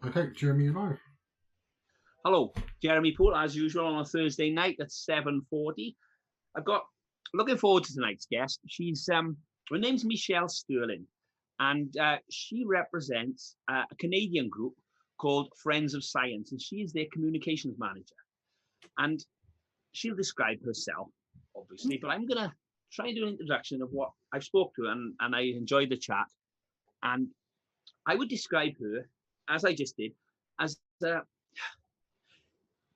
Okay, Jeremy, you're live. Hello, Jeremy Poole, as usual on a Thursday night at 7:40. I've got looking forward to tonight's guest. She's her name's Michelle Stirling, and she represents a Canadian group called Friends of Science, and she is their communications manager. And she'll describe herself, obviously, but I'm gonna try and do an introduction of what I've spoke to her, and I enjoyed the chat. And I would describe her, as I just did, as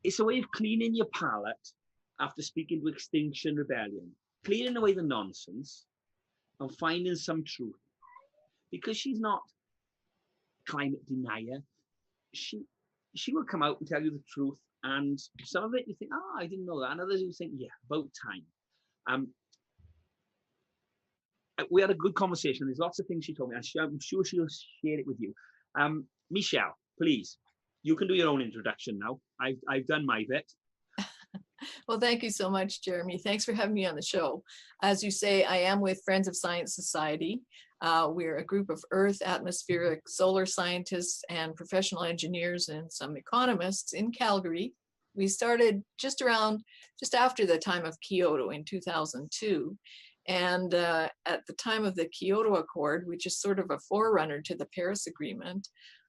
it's a way of cleaning your palate after speaking to Extinction Rebellion, clearing away the nonsense and finding some truth. Because she's not climate denier, she will come out and tell you the truth. And some of it you think, oh, I didn't know that. And others you think, yeah, about time. We had a good conversation. There's lots of things she told me. I'm sure she'll share it with you. Michelle, please, you can do your own introduction now. I've done my bit. Well, thank you so much, Jeremy. Thanks for having me on the show. As you say, I am with Friends of Science Society. We're a group of Earth, atmospheric, solar scientists and professional engineers and some economists in Calgary. We started just after the time of Kyoto in 2002. And at the time of the Kyoto Accord, which is sort of a forerunner to the Paris Agreement,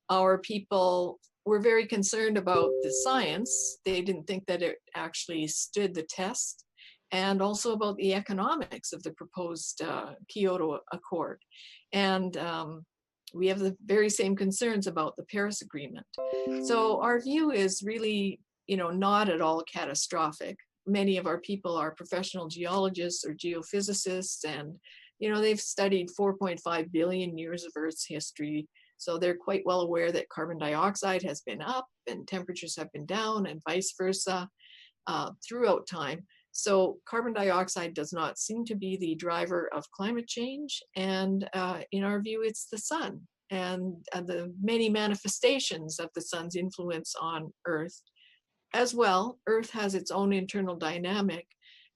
our people were very concerned about the science. They didn't think that it actually stood the test, and also about the economics of the proposed Kyoto Accord. And we have the very same concerns about the Paris Agreement. So our view is really, not at all catastrophic. Many of our people are professional geologists or geophysicists, and, they've studied 4.5 billion years of Earth's history. So they're quite well aware that carbon dioxide has been up and temperatures have been down and vice versa throughout time. So carbon dioxide does not seem to be the driver of climate change. And in our view, it's the sun and the many manifestations of the sun's influence on Earth. As well, Earth has its own internal dynamic.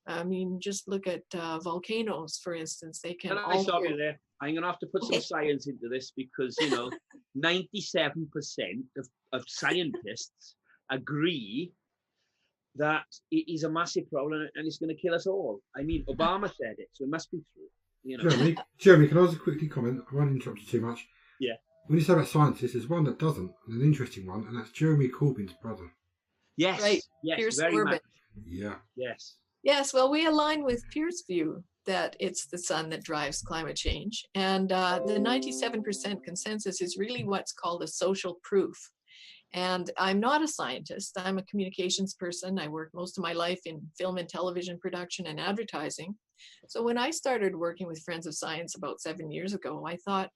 I mean, just look at volcanoes, for instance. They can I stop you there? I'm going to have to put some science into this because, 97% of scientists agree that it is a massive problem and it's going to kill us all. I mean, Obama said it, so it must be true. Jeremy, can I also quickly comment? I won't interrupt you too much. Yeah. When you say about scientists, there's one that doesn't, an interesting one, and that's Jeremy Corbyn's brother. Yes. Right. Yes. Pierce Very Corbyn. much. Yeah. Yes. Yes, well, we align with Pierce's view that it's the sun that drives climate change. And the 97% consensus is really what's called a social proof. And I'm not a scientist. I'm a communications person. I worked most of my life in film and television production and advertising. So when I started working with Friends of Science about 7 years ago, I thought,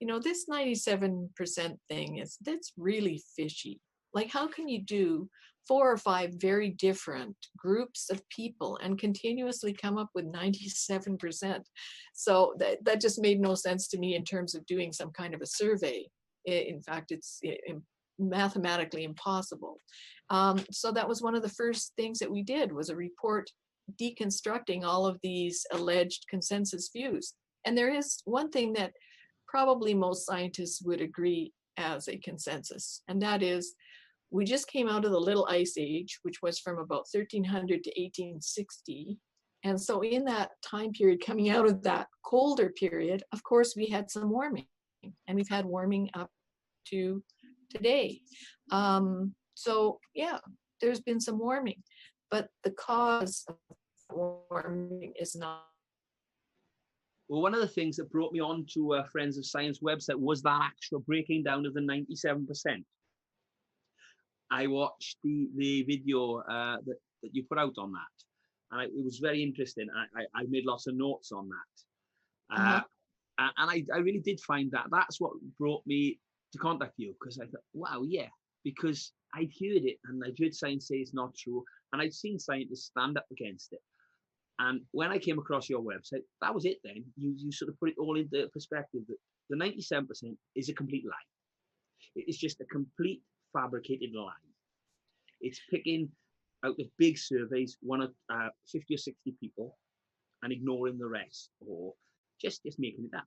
this 97% thing that's really fishy. Like, how can you do 4 or 5 very different groups of people and continuously come up with 97%? So that just made no sense to me in terms of doing some kind of a survey. In fact, it's mathematically impossible. So that was one of the first things that we did, was a report deconstructing all of these alleged consensus views. And there is one thing that probably most scientists would agree as a consensus, and that is, we just came out of the Little Ice Age, which was from about 1300 to 1860. And so in that time period, coming out of that colder period, of course, we had some warming, and we've had warming up to today. So yeah, there's been some warming, but the cause of warming is not. Well, one of the things that brought me on to Friends of Science website was that actual breaking down of the 97%. I watched the video that you put out on that, and it was very interesting. I made lots of notes on that, and I really did find that that's what brought me to contact you, because I thought, wow, yeah, because I'd heard it and I'd heard science say it's not true, and I'd seen scientists stand up against it. And when I came across your website, that was it then. You sort of put it all into perspective that the 97% is a complete lie. It's just a complete fabricated lie. It's picking out of big surveys, one of 50 or 60 people, and ignoring the rest, or just making it up.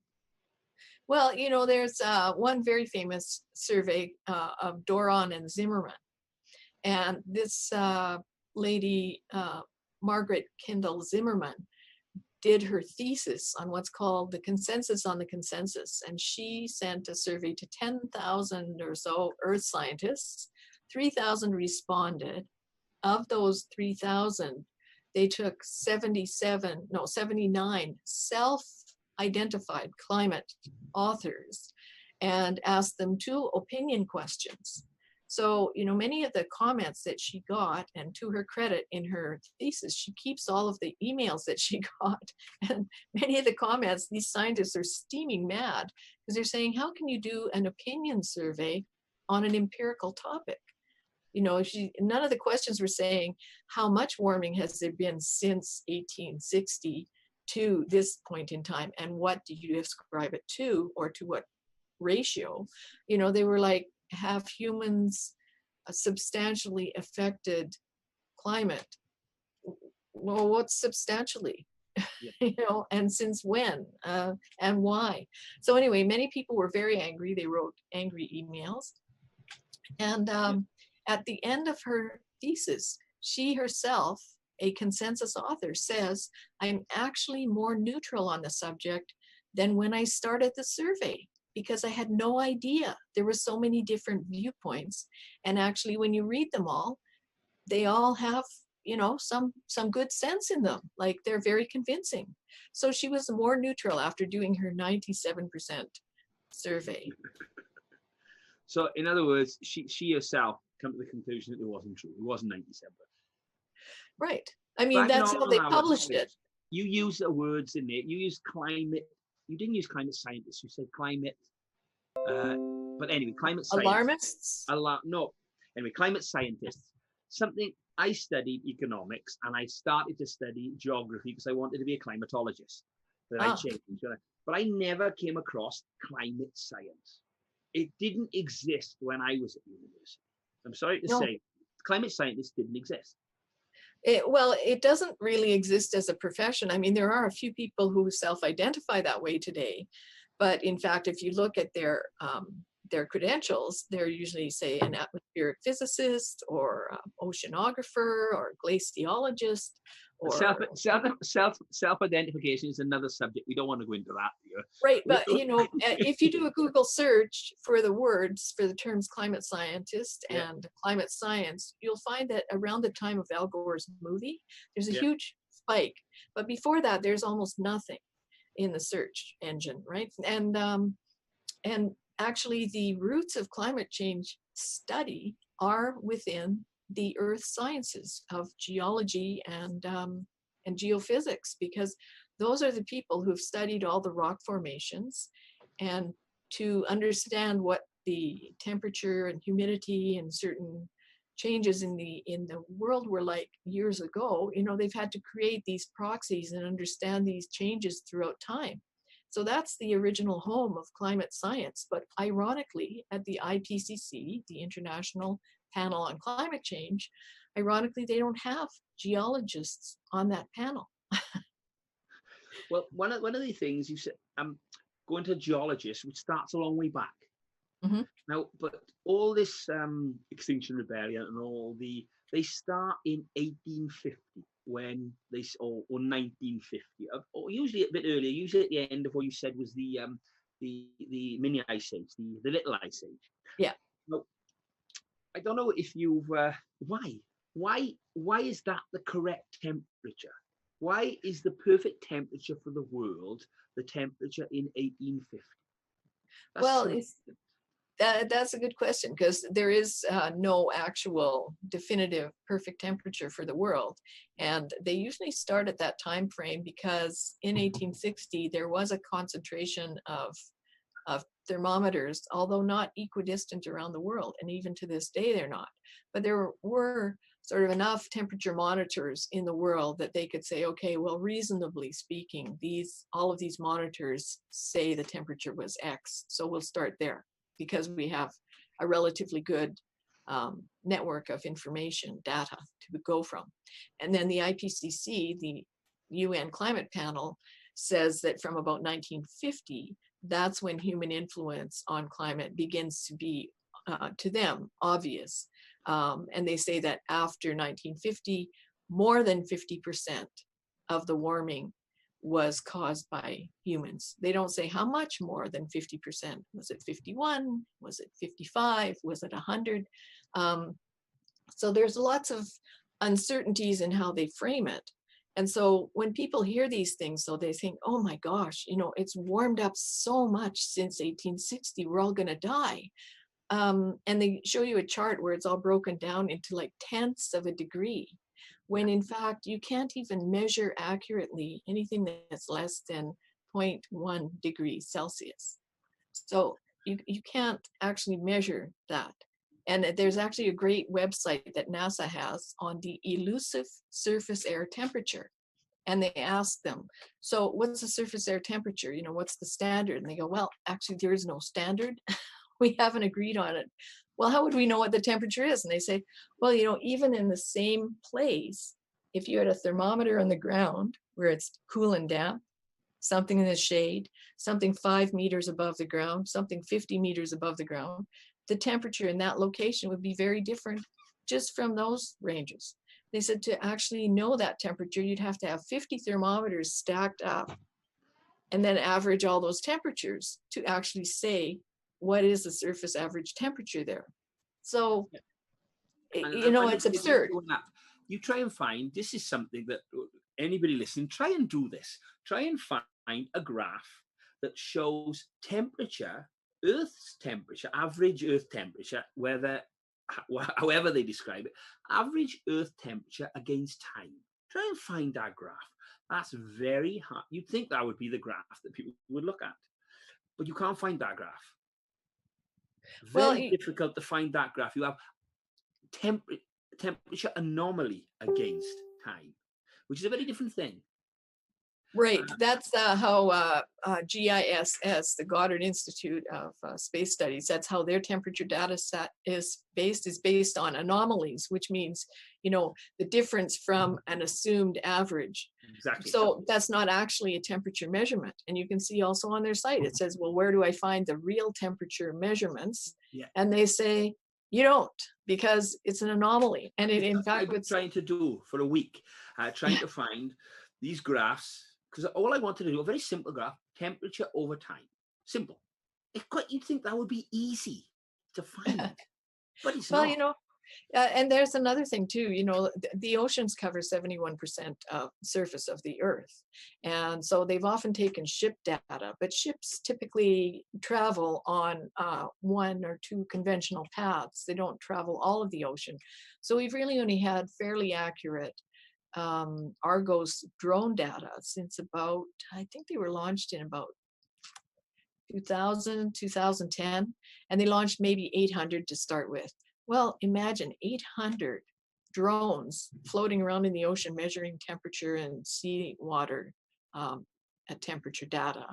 Well, there's one very famous survey of Doron and Zimmerman. And this lady, Margaret Kendall Zimmerman, did her thesis on what's called the consensus on the consensus. And she sent a survey to 10,000 or so Earth scientists. 3,000 responded. Of those 3,000, they took 79 self-identified climate authors and asked them 2 opinion questions. So, many of the comments that she got, and to her credit in her thesis, she keeps all of the emails that she got. And many of the comments, these scientists are steaming mad because they're saying, how can you do an opinion survey on an empirical topic? None of the questions were saying, how much warming has there been since 1860 to this point in time? And what do you ascribe it to, or to what ratio? They were like, have humans substantially affected climate? Well, what's substantially? Yeah. And since when, and why? So anyway, many people were very angry. They wrote angry emails. And at the end of her thesis, she herself, a consensus author, says, I'm actually more neutral on the subject than when I started the survey, because I had no idea there were so many different viewpoints. And actually, when you read them all, they all have, some good sense in them. Like, they're very convincing. So she was more neutral after doing her 97% survey. So in other words, she herself come to the conclusion that it wasn't true. It wasn't 97. Right. I mean, that's how they published it. You use the words in there. You use climate. You didn't use climate scientists. You said climate. But anyway, climate scientists. Alarmists? No. Anyway, climate scientists. Something I studied economics, and I started to study geography because I wanted to be a climatologist. But I changed. But I never came across climate science. It didn't exist when I was at university. I'm sorry to say, climate scientists didn't exist. It doesn't really exist as a profession. I mean, there are a few people who self-identify that way today, but in fact, if you look at their credentials, they're usually, say, an atmospheric physicist or oceanographer or glaciologist. Or self-identification is another subject. We don't want to go into that here. Right, but if you do a Google search for the words, for the terms climate scientist and climate science, you'll find that around the time of Al Gore's movie, there's a huge spike. But before that, there's almost nothing in the search engine, right? And actually, the roots of climate change study are within the earth sciences of geology and geophysics, because those are the people who've studied all the rock formations, and to understand what the temperature and humidity and certain changes in the world were like years ago. They've had to create these proxies and understand these changes throughout time. So that's the original home of climate science. But ironically, at the IPCC, the International Panel on Climate Change, ironically, they don't have geologists on that panel. Well, one of the things you said, going to geologists, which starts a long way back. Mm-hmm. Now, but all this Extinction Rebellion and they start in 1850 when or 1950, or usually a bit earlier, usually at the end of what you said was the mini ice age, the little ice age. Yeah. Now, I don't know if you've why is that the correct temperature? Why is the perfect temperature for the world the temperature in 1850? That's a good question, because there is no actual definitive perfect temperature for the world. And they usually start at that time frame because in 1860, there was a concentration of thermometers, although not equidistant around the world. And even to this day, they're not. But there were sort of enough temperature monitors in the world that they could say, okay, well, reasonably speaking, all of these monitors say the temperature was X. So we'll start there, because we have a relatively good network of information, data to go from. And then the IPCC, the UN Climate Panel, says that from about 1950, that's when human influence on climate begins to be, to them, obvious. And they say that after 1950, more than 50% of the warming was caused by humans. They don't say how much more than 50%. Was it 51? Was it 55? Was it 100? So there's lots of uncertainties in how they frame it. And so when people hear these things, so they think, oh my gosh, you know, it's warmed up so much since 1860, we're all gonna die. And they show you a chart where it's all broken down into like tenths of a degree, when in fact you can't even measure accurately anything that's less than 0.1 degrees Celsius. So you can't actually measure that. And there's actually a great website that NASA has on the elusive surface air temperature. And they ask them, so what's the surface air temperature? You know, what's the standard? And they go, well, actually, there is no standard. We haven't agreed on it. Well, how would we know what the temperature is? And they say, well, you know, even in the same place, if you had a thermometer on the ground where it's cool and damp, something in the shade, something 5 meters above the ground, something 50 meters above the ground, the temperature in that location would be very different just from those ranges. They said to actually know that temperature, you'd have to have 50 thermometers stacked up and then average all those temperatures to actually say what is the surface average temperature there. So, you know, it's absurd. You try and find, this is something that anybody listening, try and do this. Try and find a graph that shows temperature, Earth's temperature, average Earth temperature, however they describe it, average Earth temperature against time. Try and find that graph. That's very hard. You'd think that would be the graph that people would look at, but you can't find that graph. Very difficult to find that graph. You have temperature anomaly against time, which is a very different thing. Right. That's how GISS, the Goddard Institute of Space Studies, that's how their temperature data set is based on anomalies, which means, you know, the difference from an assumed average. Exactly. So that's not actually a temperature measurement. And you can see also on their site, it says, well, where do I find the real temperature measurements? Yeah. And they say, you don't, because it's an anomaly. And it, in fact, I've been trying to do for a week, trying to find these graphs, because all I wanted to do, a very simple graph, temperature over time. Simple. You'd think that would be easy to find, but it's not. You know, and there's another thing too, you know, the oceans cover 71% of the surface of the Earth. And so they've often taken ship data, but ships typically travel on 1 or 2 conventional paths. They don't travel all of the ocean. So we've really only had fairly accurate Argos drone data since about, I think they were launched in about 2000, 2010, and they launched maybe 800 to start with. Well, imagine 800 drones floating around in the ocean measuring temperature and sea water at temperature data.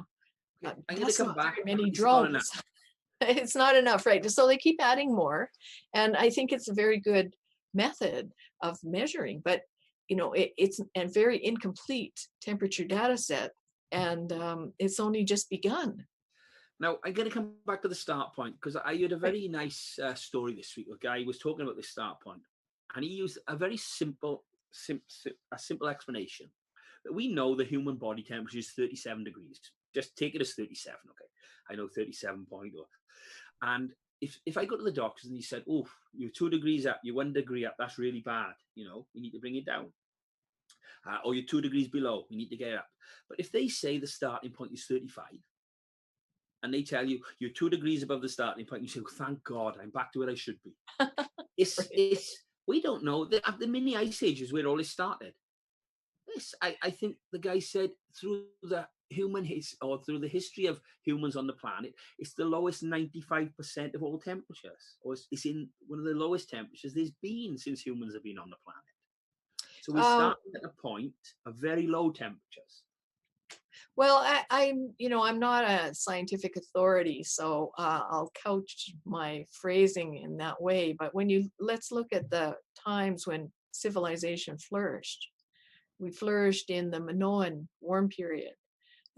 That's not very many drones. It's not enough, right? So they keep adding more, and I think it's a very good method of measuring, but you know, it's a very incomplete temperature data set, and it's only just begun. Now, I'm going to come back to the start point, because I heard a very nice story this week. A guy was talking about this start point, and he used a very simple explanation. That we know the human body temperature is 37 degrees. Just take it as 37, okay? I know 37 point. And if I go to the doctors and he said, oh, you're 2 degrees up, you're 1 degree up, that's really bad. You know, we need to bring it down. Or you're 2 degrees below, we need to get it up. But if they say the starting point is 35, and they tell you you're 2 degrees above the starting point, you say, oh, thank God, I'm back to where I should be. We don't know. The mini ice age is where all this started. I think the guy said through the through the history of humans on the planet, it's the lowest 95% of all temperatures, or it's in one of the lowest temperatures there's been since humans have been on the planet. So we started at a point of very low temperatures. Well, I'm not a scientific authority, so I'll couch my phrasing in that way. But let's look at the times when civilization flourished. We flourished in the Minoan warm period.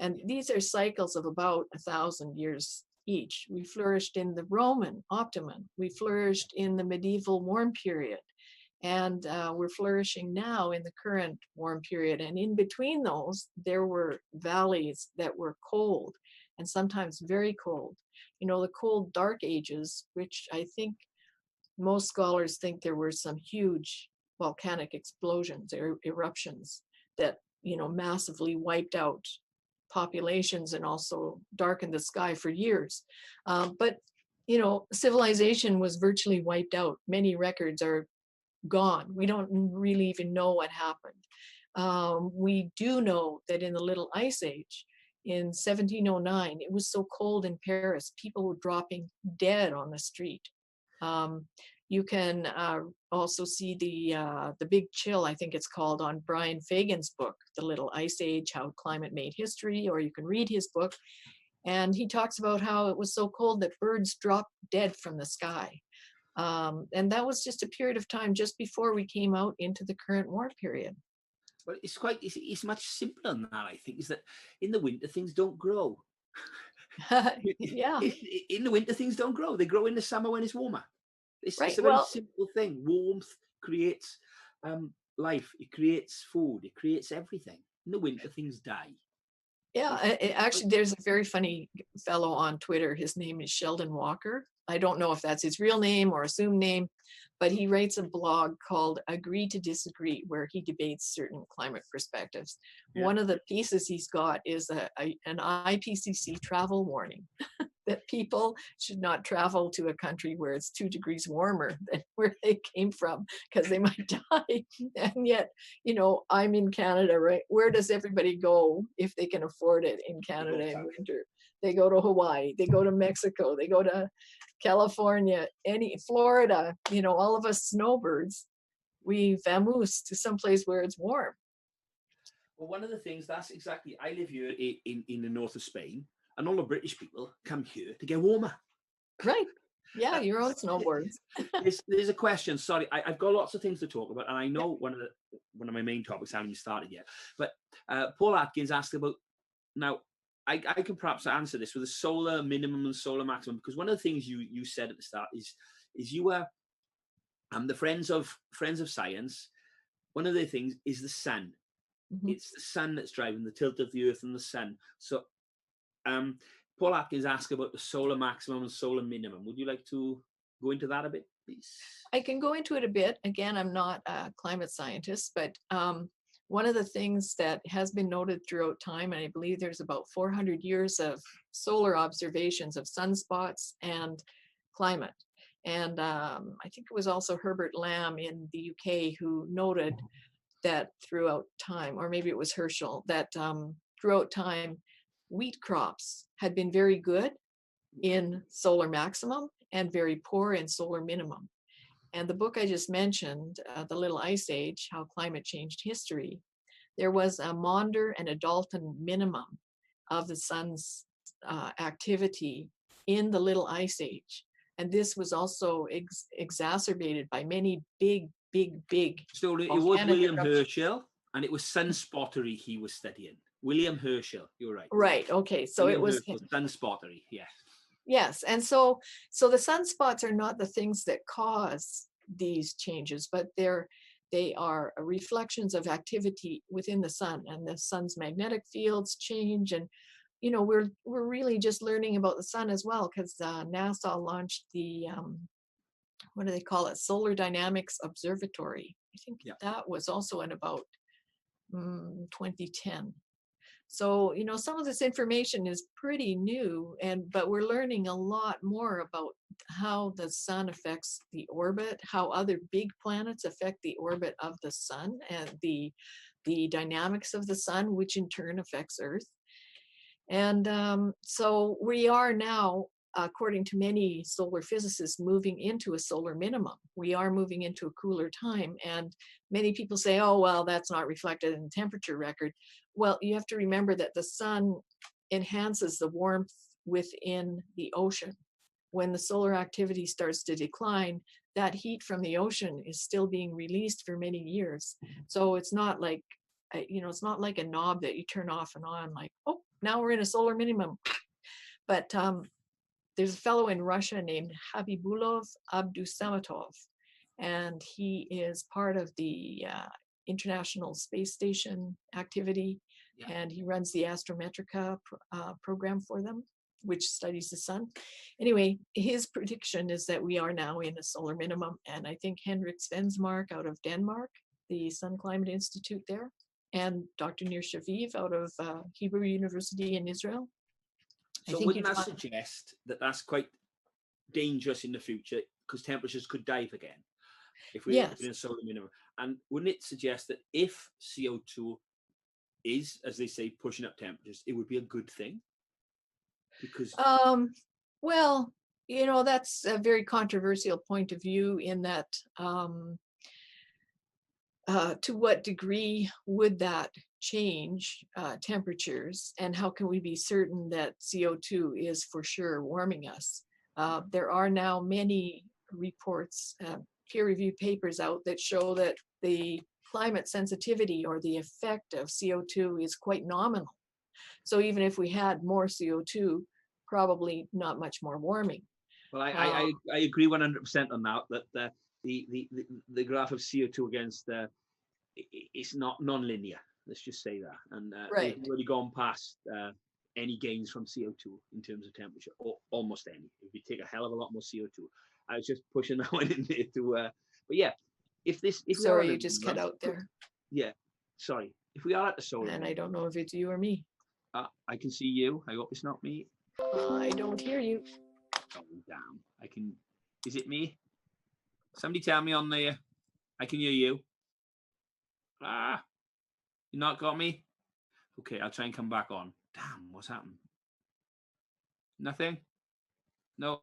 And these are cycles of about 1,000 years each. We flourished in the Roman optimum. We flourished in the medieval warm period. And we're flourishing now in the current warm period. And in between those, there were valleys that were cold and sometimes very cold. You know, the cold dark ages, which I think most scholars think there were some huge volcanic explosions or eruptions that, you know, massively wiped out populations and also darkened the sky for years. But, you know, civilization was virtually wiped out. Many records are gone. We don't really even know what happened. We do know that in the Little Ice Age, in 1709, it was so cold in Paris, people were dropping dead on the street. You can also see the Big Chill, I think it's called, on Brian Fagan's book, The Little Ice Age, How Climate Made History, or you can read his book. And he talks about how it was so cold that birds dropped dead from the sky. And that was just a period of time just before we came out into the current warm period. Well, it's much simpler than that, I think, is that in the winter things don't grow. Yeah. In the winter things don't grow. They grow in the summer when it's warmer. It's Right. a very simple thing. Warmth creates life. It creates food. It creates everything. In the winter things die. Yeah, actually, there's a very funny fellow on Twitter. His name is Sheldon Walker. I don't know if that's his real name or assumed name, but he writes a blog called Agree to Disagree, where he debates certain climate perspectives. Yeah. One of the pieces he's got is an IPCC travel warning that people should not travel to a country where it's 2 degrees warmer than where they came from, because they might die. And yet, you know, I'm in Canada, right? Where does everybody go if they can afford it in Canada in winter? They go to Hawaii, they go to Mexico, they go to California, Florida, you know, all of us snowbirds, we vamoose to someplace where it's warm. Well, one of the things, that's exactly, I live here in the north of Spain, and all the British people come here to get warmer. Right. Yeah, your own snowboards. There's a question. Sorry, I've got lots of things to talk about, and I know one of my main topics haven't even started yet. But Paul Atkins asked about, now I can perhaps answer this with a solar minimum and solar maximum, because one of the things you said at the start is you were the friends of science. One of the things is the sun. Mm-hmm. It's the sun that's driving the tilt of the earth and the sun. So Paul Atkins asked about the solar maximum and solar minimum. Would you like to go into that a bit, please? I can go into it a bit. Again, I'm not a climate scientist, but one of the things that has been noted throughout time, and I believe there's about 400 years of solar observations of sunspots and climate. And I think it was also Herbert Lamb in the UK who noted that throughout time, or maybe it was Herschel, that throughout time, wheat crops had been very good in solar maximum and very poor in solar minimum. And the book I just mentioned, The Little Ice Age, How Climate Changed History, there was a Maunder and a Dalton minimum of the sun's activity in the Little Ice Age. And this was also exacerbated by many big. So it was William Herschel, and it was sunspottery he was studying. William Herschel, you're right. Right, okay. So William it was Herschel, sunspottery, yes. Yes, and so the sunspots are not the things that cause these changes, but they are reflections of activity within the sun, and the sun's magnetic fields change. And you know, we're really just learning about the sun as well, because NASA launched the what do they call it, Solar Dynamics Observatory. I think that was also in about 2010. So, you know, some of this information is pretty new, but we're learning a lot more about how the sun affects the orbit, how other big planets affect the orbit of the sun, and the dynamics of the sun, which in turn affects Earth. And so we are now, according to many solar physicists, moving into a solar minimum. We are moving into a cooler time. And many people say, oh, well, that's not reflected in the temperature record. Well, you have to remember that the sun enhances the warmth within the ocean. When the solar activity starts to decline, that heat from the ocean is still being released for many years. So it's not like, you know, it's not like a knob that you turn off and on, like, oh, now we're in a solar minimum. But there's a fellow in Russia named Habibulov Abdusamatov, and he is part of the International Space Station activity, and he runs the Astrometrica program for them, which studies the sun. Anyway, his prediction is that we are now in a solar minimum, and I think Henrik Svensmark out of Denmark, the Sun Climate Institute there, and Dr. Nir Shaviv out of Hebrew University in Israel. So wouldn't that suggest that that's quite dangerous in the future, because temperatures could dive again if we're in a solar minimum? And wouldn't it suggest that if CO2 is, as they say, pushing up temperatures, it would be a good thing? Because well, you know, that's a very controversial point of view, in that to what degree would that change temperatures, and how can we be certain that CO2 is for sure warming us? There are now many reports, peer-reviewed papers out that show that the climate sensitivity or the effect of CO2 is quite nominal. So even if we had more CO2, probably not much more warming. Well, I agree 100% on that. That the graph of CO2 against it's not non-linear. Let's just say that, and we've already gone past any gains from CO2 in terms of temperature, or almost any. If we take a hell of a lot more CO2, I was just pushing that one in there to. But yeah, if sorry, you just cut out there. Yeah, sorry. If we are at the solar, and I don't know if it's you or me. I can see you. I hope it's not me. I don't hear you. Oh damn! I can. Is it me? Somebody tell me on there. I can hear you. You not got me? Okay, I'll try and come back on. Damn, what's happened? Nothing? No.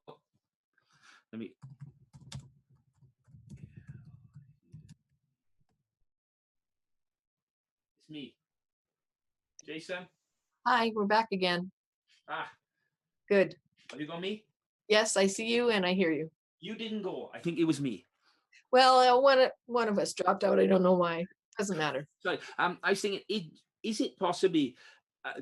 Let me. It's me. Jason? Hi, we're back again. Good. Have you got me? Yes, I see you and I hear you. You didn't go. I think it was me. Well, one of us dropped out. I don't know why. Doesn't matter. Sorry. I was thinking, is it possibly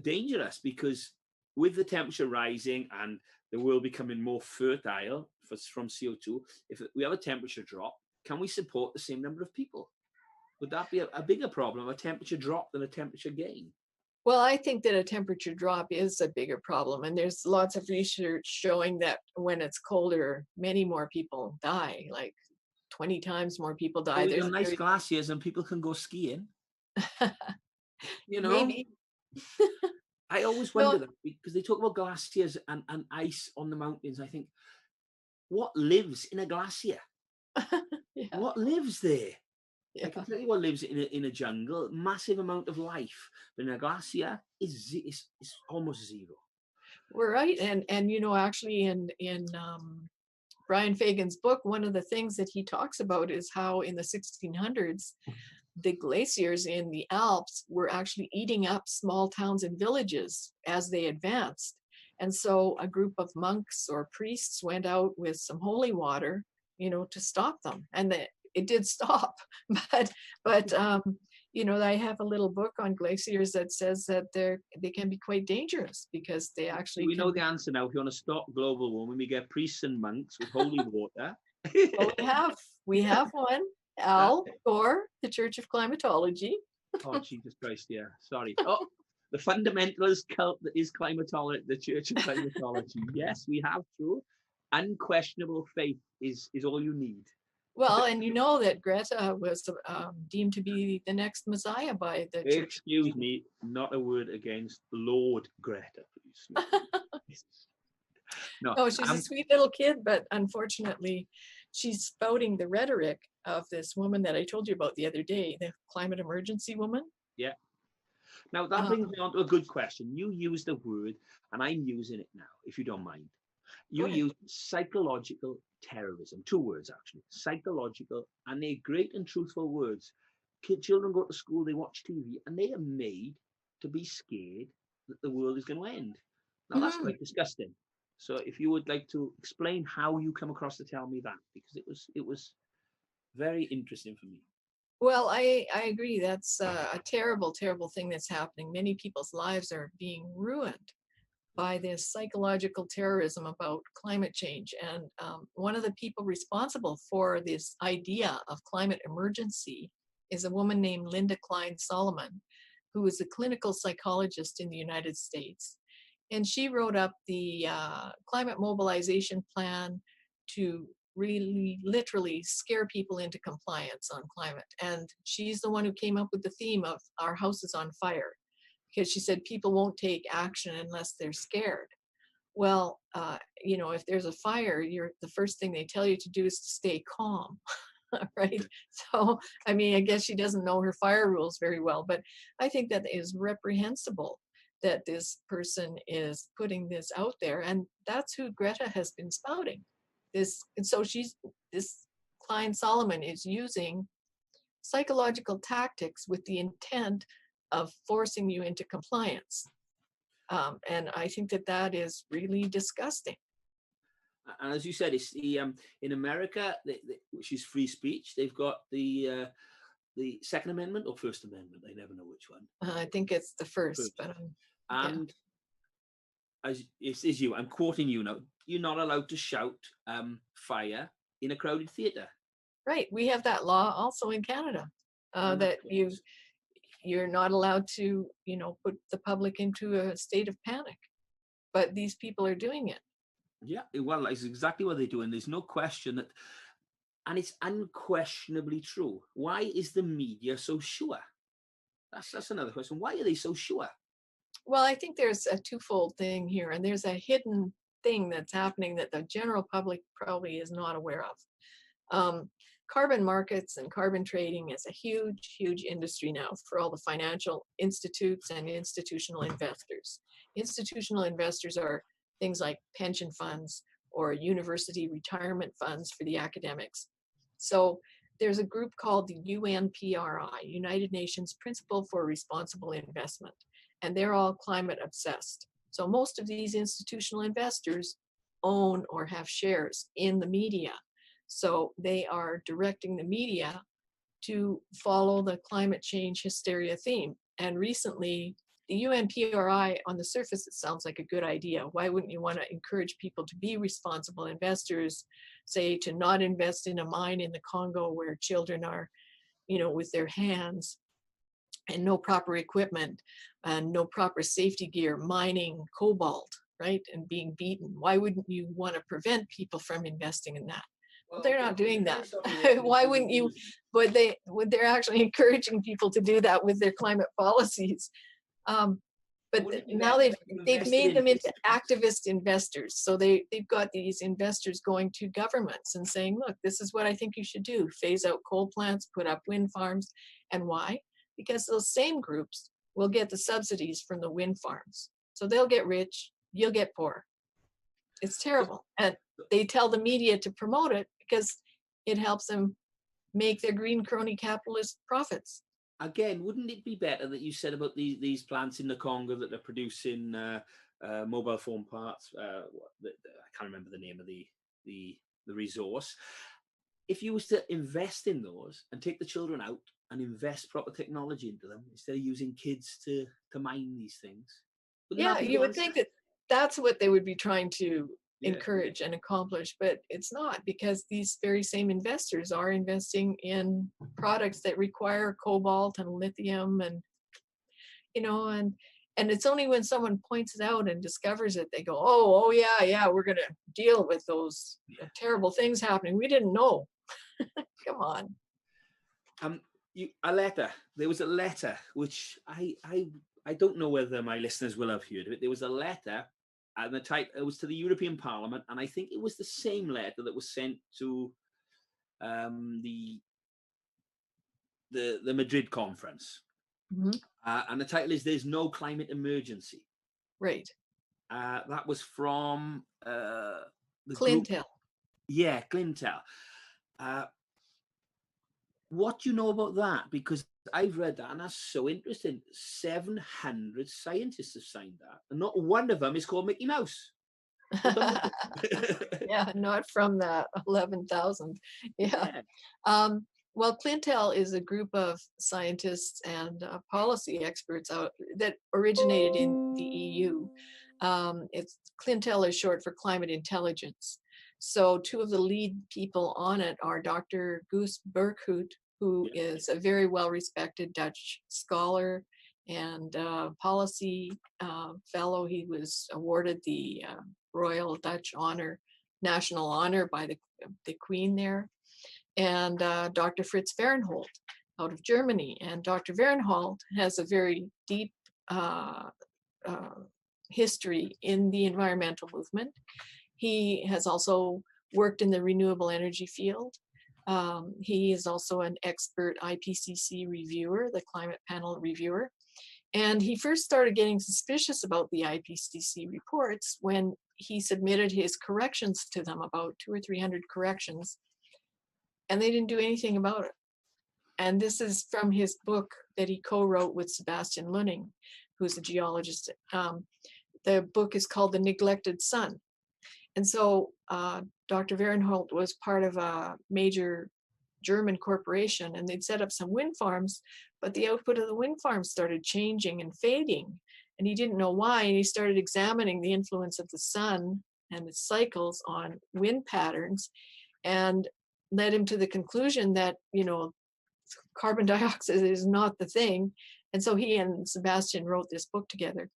dangerous? Because with the temperature rising and the world becoming more fertile from CO2, if we have a temperature drop, can we support the same number of people? Would that be a bigger problem, a temperature drop, than a temperature gain? Well, I think that a temperature drop is a bigger problem. And there's lots of research showing that when it's colder, many more people die, like 20 times more people die. Well, there's nice glaciers and people can go skiing. You know? Maybe. I always wonder that, because they talk about glaciers and ice on the mountains. I think, what lives in a glacier? What lives there? I can tell you what lives in a jungle. Massive amount of life, but in a glacier is almost zero. We're right, and you know, actually in Brian Fagan's book, one of the things that he talks about is how in the 1600s, the glaciers in the Alps were actually eating up small towns and villages as they advanced. And so a group of monks or priests went out with some holy water, you know, to stop them. And it did stop. But you know, I have a little book on glaciers that says that they can be quite dangerous, because they actually We know the answer now. If you want to stop global warming, we get priests and monks with holy water. Well, we have one. Al Gore, the Church of Climatology. Oh, Jesus Christ, yeah. Sorry. Oh, the fundamentalist cult that is climatology, the Church of Climatology. Yes, we have true. Unquestionable faith is all you need. Well, and you know that Greta was deemed to be the next Messiah by the Church. Excuse me, not a word against Lord Greta, please. No, she's a sweet little kid, but unfortunately, she's spouting the rhetoric of this woman that I told you about the other day, the climate emergency woman. Yeah. Now, that brings me on to a good question. You used the word, and I'm using it now, if you don't mind. You use psychological terrorism. 2 words, actually. Psychological, and they're great and truthful words. Children go to school, they watch TV, and they are made to be scared that the world is going to end. Now, that's quite disgusting. So if you would like to explain how you come across to tell me that, because it was very interesting for me. Well, I agree. That's a terrible, terrible thing that's happening. Many people's lives are being ruined by this psychological terrorism about climate change. And one of the people responsible for this idea of climate emergency is a woman named Linda Klein Solomon, who is a clinical psychologist in the United States. And she wrote up the climate mobilization plan to really literally scare people into compliance on climate. And she's the one who came up with the theme of Our House is on Fire, because she said people won't take action unless they're scared. Well, you know, if there's a fire, the first thing they tell you to do is to stay calm. Right. So, I mean, I guess she doesn't know her fire rules very well, but I think that is reprehensible that this person is putting this out there. And that's who Greta has been spouting. And so this Klein Solomon is using psychological tactics with the intent of forcing you into compliance. And I think that that is really disgusting. And as you said, it's the in America, which is free speech, they've got the Second Amendment or First Amendment. I never know which one. I think it's the first. But and as is you, I'm quoting you now. You're not allowed to shout fire in a crowded theatre. Right. We have that law also in Canada that you're not allowed to, you know, put the public into a state of panic. But these people are doing it. Yeah, well, it's exactly what they're doing. There's no question that, and it's unquestionably true. Why is the media so sure? That's another question. Why are they so sure? Well, I think there's a twofold thing here, and there's a hidden thing that's happening that the general public probably is not aware of. Carbon markets and carbon trading is a huge, huge industry now for all the financial institutes and institutional investors. Institutional investors are things like pension funds or university retirement funds for the academics. So there's a group called the UNPRI, United Nations Principle for Responsible Investment, and they're all climate obsessed. So most of these institutional investors own or have shares in the media. So they are directing the media to follow the climate change hysteria theme. And recently, the UNPRI, on the surface, it sounds like a good idea. Why wouldn't you want to encourage people to be responsible investors, say to not invest in a mine in the Congo where children are, you know, with their hands and no proper equipment and no proper safety gear, mining cobalt, right, and being beaten? Why wouldn't you want to prevent people from investing in that? Well, they're not doing that. Why wouldn't you? But they're actually encouraging people to do that with their climate policies. But now they've made them into activist investors. So they've got these investors going to governments and saying, look, this is what I think you should do. Phase out coal plants, put up wind farms. And why? Because those same groups will get the subsidies from the wind farms. So they'll get rich, you'll get poor. It's terrible. And they tell the media to promote it because it helps them make their green crony capitalist profits. Again, wouldn't it be better that you said about these plants in the Congo that are producing mobile phone parts? I can't remember the name of the resource. If you was to invest in those and take the children out and invest proper technology into them instead of using kids to mine these things. Yeah, you would think that that's what they would be trying to encourage and accomplish, but it's not, because these very same investors are investing in products that require cobalt and lithium, and you know, and it's only when someone points it out and discovers it, they go, oh yeah, we're going to deal with those terrible things happening. We didn't know. Come on. There was a letter which I don't know whether my listeners will have heard of it. There was a letter, and the type, it was to the European Parliament, and I think it was the same letter that was sent to the Madrid conference. Mm-hmm. And the title is "There's No Climate Emergency." Right. That was from the Clintel. Yeah, Clintel. What do you know about that? Because I've read that, and that's so interesting. 700 scientists have signed that, and not one of them is called Mickey Mouse. Yeah, not from that 11,000. Yeah. Well, Clintel is a group of scientists and policy experts that originated in the EU. It's Clintel is short for climate intelligence. So two of the lead people on it are Dr. Guus Berghout, who is a very well-respected Dutch scholar and policy fellow. He was awarded the Royal Dutch Honor, National Honor by the Queen there. And Dr. Fritz Fahrenhold out of Germany. And Dr. Fahrenhold has a very deep history in the environmental movement. He has also worked in the renewable energy field. He is also an expert IPCC reviewer, the climate panel reviewer. And he first started getting suspicious about the IPCC reports when he submitted his corrections to them, about 200 or 300 corrections, and they didn't do anything about it. And this is from his book that he co-wrote with Sebastian Lunning, who's a geologist. The book is called The Neglected Sun. And so Dr. Fahrenhold was part of a major German corporation, and they'd set up some wind farms, but the output of the wind farms started changing and fading. And he didn't know why, and he started examining the influence of the sun and its cycles on wind patterns, and led him to the conclusion that, you know, carbon dioxide is not the thing. And so he and Sebastian wrote this book together.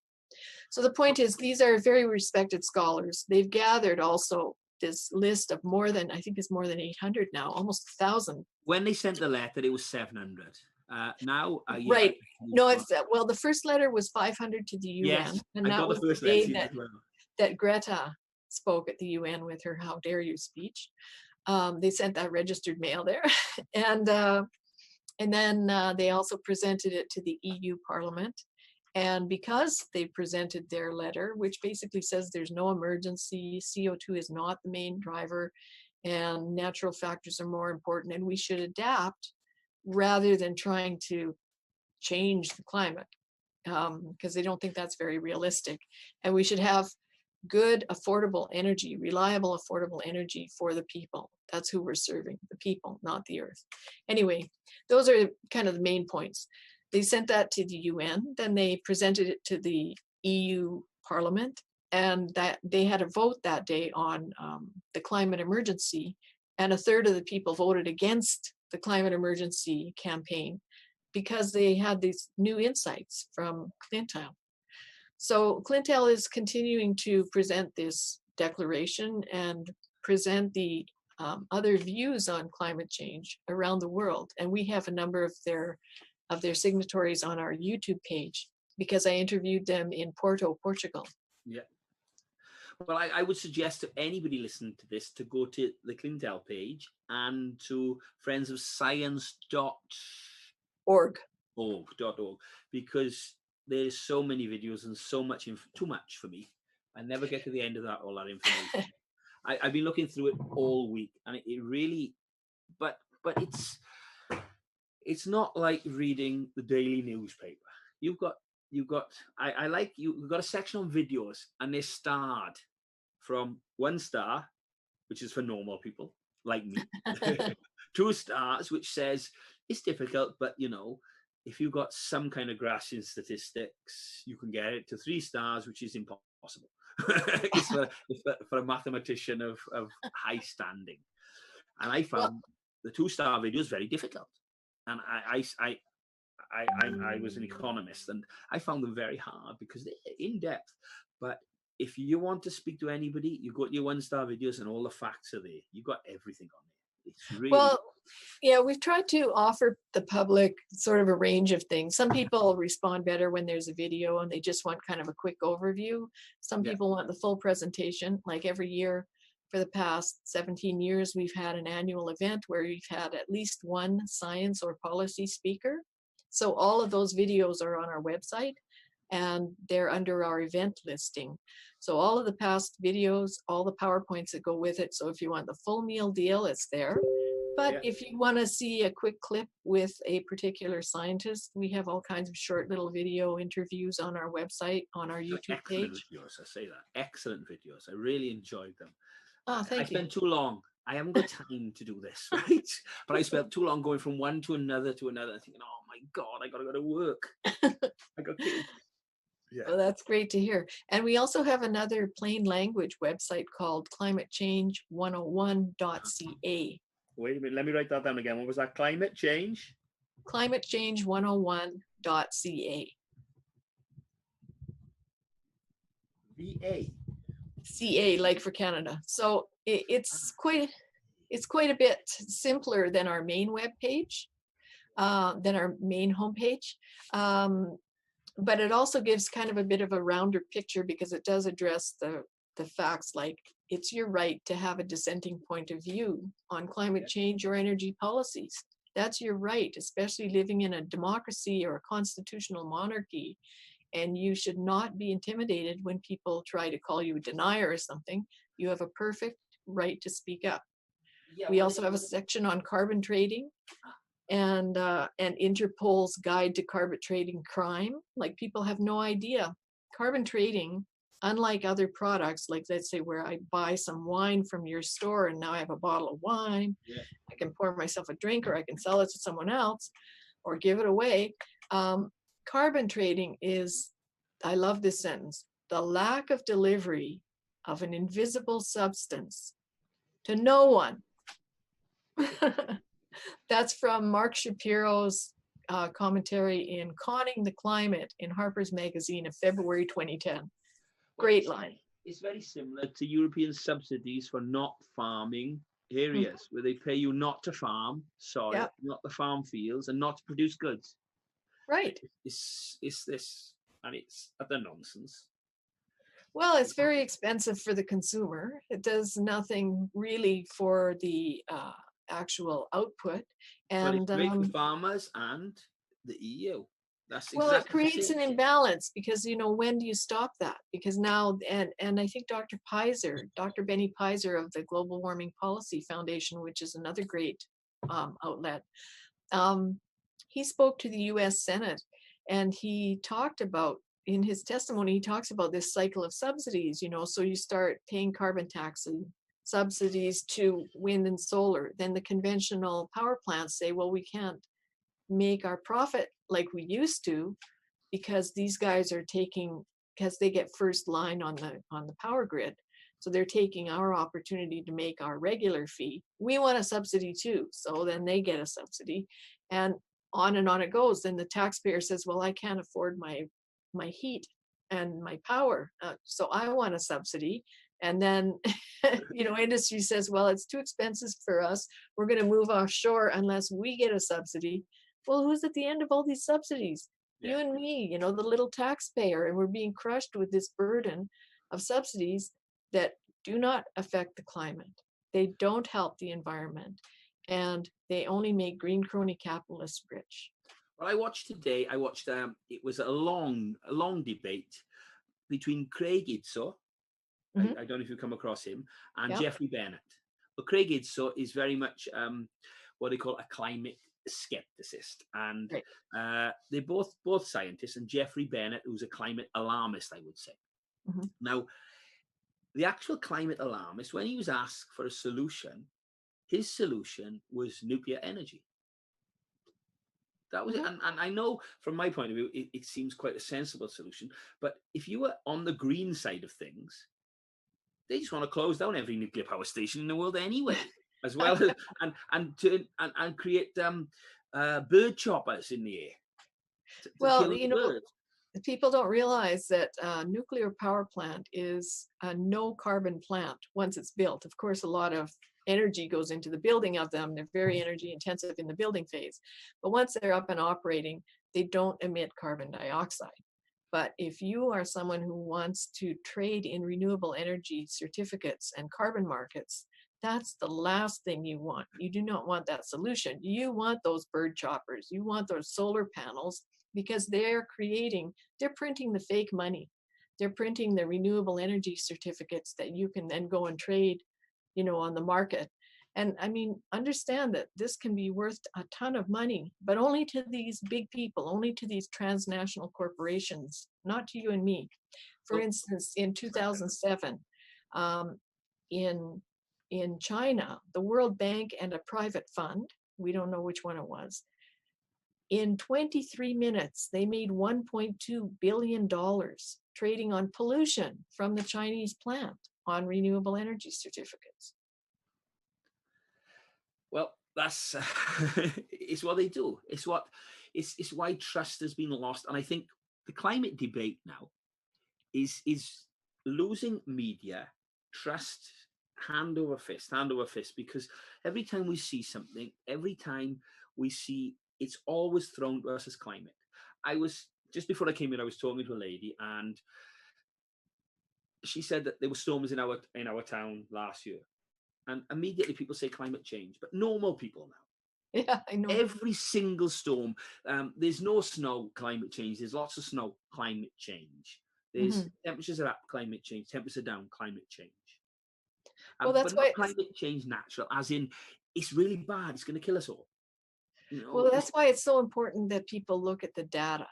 So the point is, these are very respected scholars. They've gathered also this list of more than, I think it's more than 800 now, almost 1,000. When they sent the letter, it was 700. Now, yeah, right. No, it's well, the first letter was 500 to the UN. Yes, and that was the day that Greta spoke at the UN with her "How dare you" speech. They sent that registered mail there, and then they also presented it to the EU Parliament. And because they presented their letter, which basically says there's no emergency, CO2 is not the main driver, and natural factors are more important, and we should adapt rather than trying to change the climate, because they don't think that's very realistic. And we should have good, affordable energy, reliable, affordable energy for the people. That's who we're serving, the people, not the earth. Anyway, those are kind of the main points. They sent that to the UN, then they presented it to the EU Parliament, and that they had a vote that day on the climate emergency, and a third of the people voted against the climate emergency campaign because they had these new insights from Clintel. So Clintel is continuing to present this declaration and present the other views on climate change around the world. And we have a number of their signatories on our YouTube page because I interviewed them in Porto, Portugal. Yeah. Well, I would suggest to anybody listening to this to go to the Clintel page and to friendsofscience.org, because there's so many videos and so much, too much for me. I never get to the end of all that information. I've been looking through it all week, and it really, but it's not like reading the daily newspaper. You've got a section on videos, and they're starred from 1 star, which is for normal people like me, 2 stars, which says it's difficult, but you know, if you've got some kind of grasping statistics, you can get it, to 3 stars, which is impossible. It's for a mathematician of high standing. And I found the 2-star videos very difficult. And I was an economist, and I found them very hard because they're in depth. But if you want to speak to anybody, you go to your 1-star videos, and all the facts are there. You've got everything on there. It's really well. Yeah, we've tried to offer the public sort of a range of things. Some people respond better when there's a video and they just want kind of a quick overview. Some people want the full presentation. Like every year for the past 17 years, we've had an annual event where we've had at least one science or policy speaker. So all of those videos are on our website, and they're under our event listing. So all of the past videos, all the PowerPoints that go with it. So if you want the full meal deal, it's there. But if you want to see a quick clip with a particular scientist, we have all kinds of short little video interviews on our website, on our YouTube page. Videos, I say that. Excellent videos. I really enjoyed them. Oh, thank you. I spent too long I haven't got time to do this, right? But I spent too long going from one to another, thinking, oh my God, I got to go to work. I got kids. Yeah. Well, that's great to hear. And we also have another plain language website called climatechange101.ca. Wait a minute, let me write that down again. What was that? Climate change? climatechange101.ca. VA. CA, like for Canada. So it's quite a bit simpler than our main web page, than our main homepage. But it also gives kind of a bit of a rounder picture because it does address the facts, like it's your right to have a dissenting point of view on climate change or energy policies. That's your right, especially living in a democracy or a constitutional monarchy. And you should not be intimidated when people try to call you a denier or something. You have a perfect right to speak up. Yeah, We also have a section on carbon trading and Interpol's guide to carbon trading crime. Like, people have no idea. Carbon trading, unlike other products, like let's say where I buy some wine from your store and now I have a bottle of wine, I can pour myself a drink or I can sell it to someone else or give it away. Carbon trading is, I love this sentence, the lack of delivery of an invisible substance to no one. That's from Mark Shapiro's commentary in Conning the Climate in Harper's Magazine of February 2010. Great line. It's very similar to European subsidies for not farming areas, where they pay you not to farm soil, not to farm fields, and not to produce goods. Right. It's this, and it's utter nonsense. Well, it's very expensive for the consumer. It does nothing really for the actual output. And but it's great for farmers and the EU. That's well, exactly it creates an imbalance because, you know, when do you stop that? Because now, and I think Dr. Benny Pizer of the Global Warming Policy Foundation, which is another great outlet, he spoke to the US Senate and he talked about, in his testimony, he talks about this cycle of subsidies, you know, so you start paying carbon tax and subsidies to wind and solar. Then the conventional power plants say, well, we can't make our profit like we used to because these guys are taking, because they get first line on the power grid. So they're taking our opportunity to make our regular fee. We want a subsidy too. So then they get a subsidy and on it goes. Then the taxpayer says, well, I can't afford my heat and my power. So I want a subsidy. And then, you know, industry says, well, it's too expensive for us. We're going to move offshore unless we get a subsidy. Well, who's at the end of all these subsidies? You and me, you know, the little taxpayer, and we're being crushed with this burden of subsidies that do not affect the climate. They don't help the environment, and they only make green crony capitalists rich. Well, I watched today, it was a long debate between Craig Idso, I don't know if you've come across him, and Jeffrey Bennett. But Craig Idso is very much what they call a climate skepticist, and they're both scientists, and Jeffrey Bennett, who's a climate alarmist, I would say. Now, the actual climate alarmist, when he was asked for a solution, his solution was nuclear energy. That was it. And I know from my point of view, it seems quite a sensible solution. But if you were on the green side of things, they just want to close down every nuclear power station in the world anyway, as well as and create bird choppers in the air. Well, you know, people don't realize that a nuclear power plant is a no carbon plant once it's built. Of course, a lot of energy goes into the building of them. They're very energy intensive in the building phase. But once they're up and operating, they don't emit carbon dioxide. But if you are someone who wants to trade in renewable energy certificates and carbon markets, that's the last thing you want. You do not want that solution. You want those bird choppers. You want those solar panels because they're printing the fake money. They're printing the renewable energy certificates that you can then go and trade, you know, on the market. And I mean, understand that this can be worth a ton of money, but only to these big people, only to these transnational corporations, not to you and me. For instance, in 2007, in in China, the World Bank and a private fund, we don't know which one it was, in 23 minutes, they made $1.2 billion trading on pollution from the Chinese plant on renewable energy certificates. Well, that's it's what they do. It's why trust has been lost. And I think the climate debate now is losing media trust hand over fist, because every time we see something, every time we see, it's always thrown to us as climate. I was, just before I came in, I was talking to a lady, and she said that there were storms in our town last year, and immediately people say climate change, but normal people now. Yeah, I know. Every single storm, there's no snow, climate change. There's lots of snow, climate change. There's temperatures are up, climate change. Temperatures are down, climate change. Well, that's but why not climate change natural, as in it's really bad. It's going to kill us all. You know, well, that's why it's so important that people look at the data,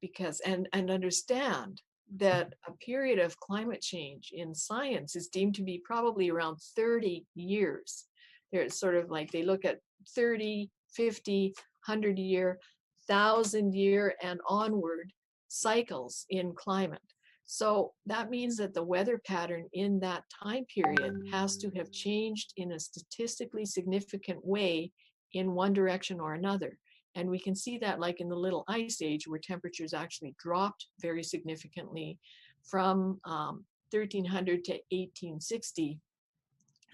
because and understand that a period of climate change in science is deemed to be probably around 30 years. There's sort of like they look at 30, 50, 100 year, 1,000 year and onward cycles in climate. So that means that the weather pattern in that time period has to have changed in a statistically significant way in one direction or another. And we can see that like in the Little Ice Age, where temperatures actually dropped very significantly from 1300 to 1860.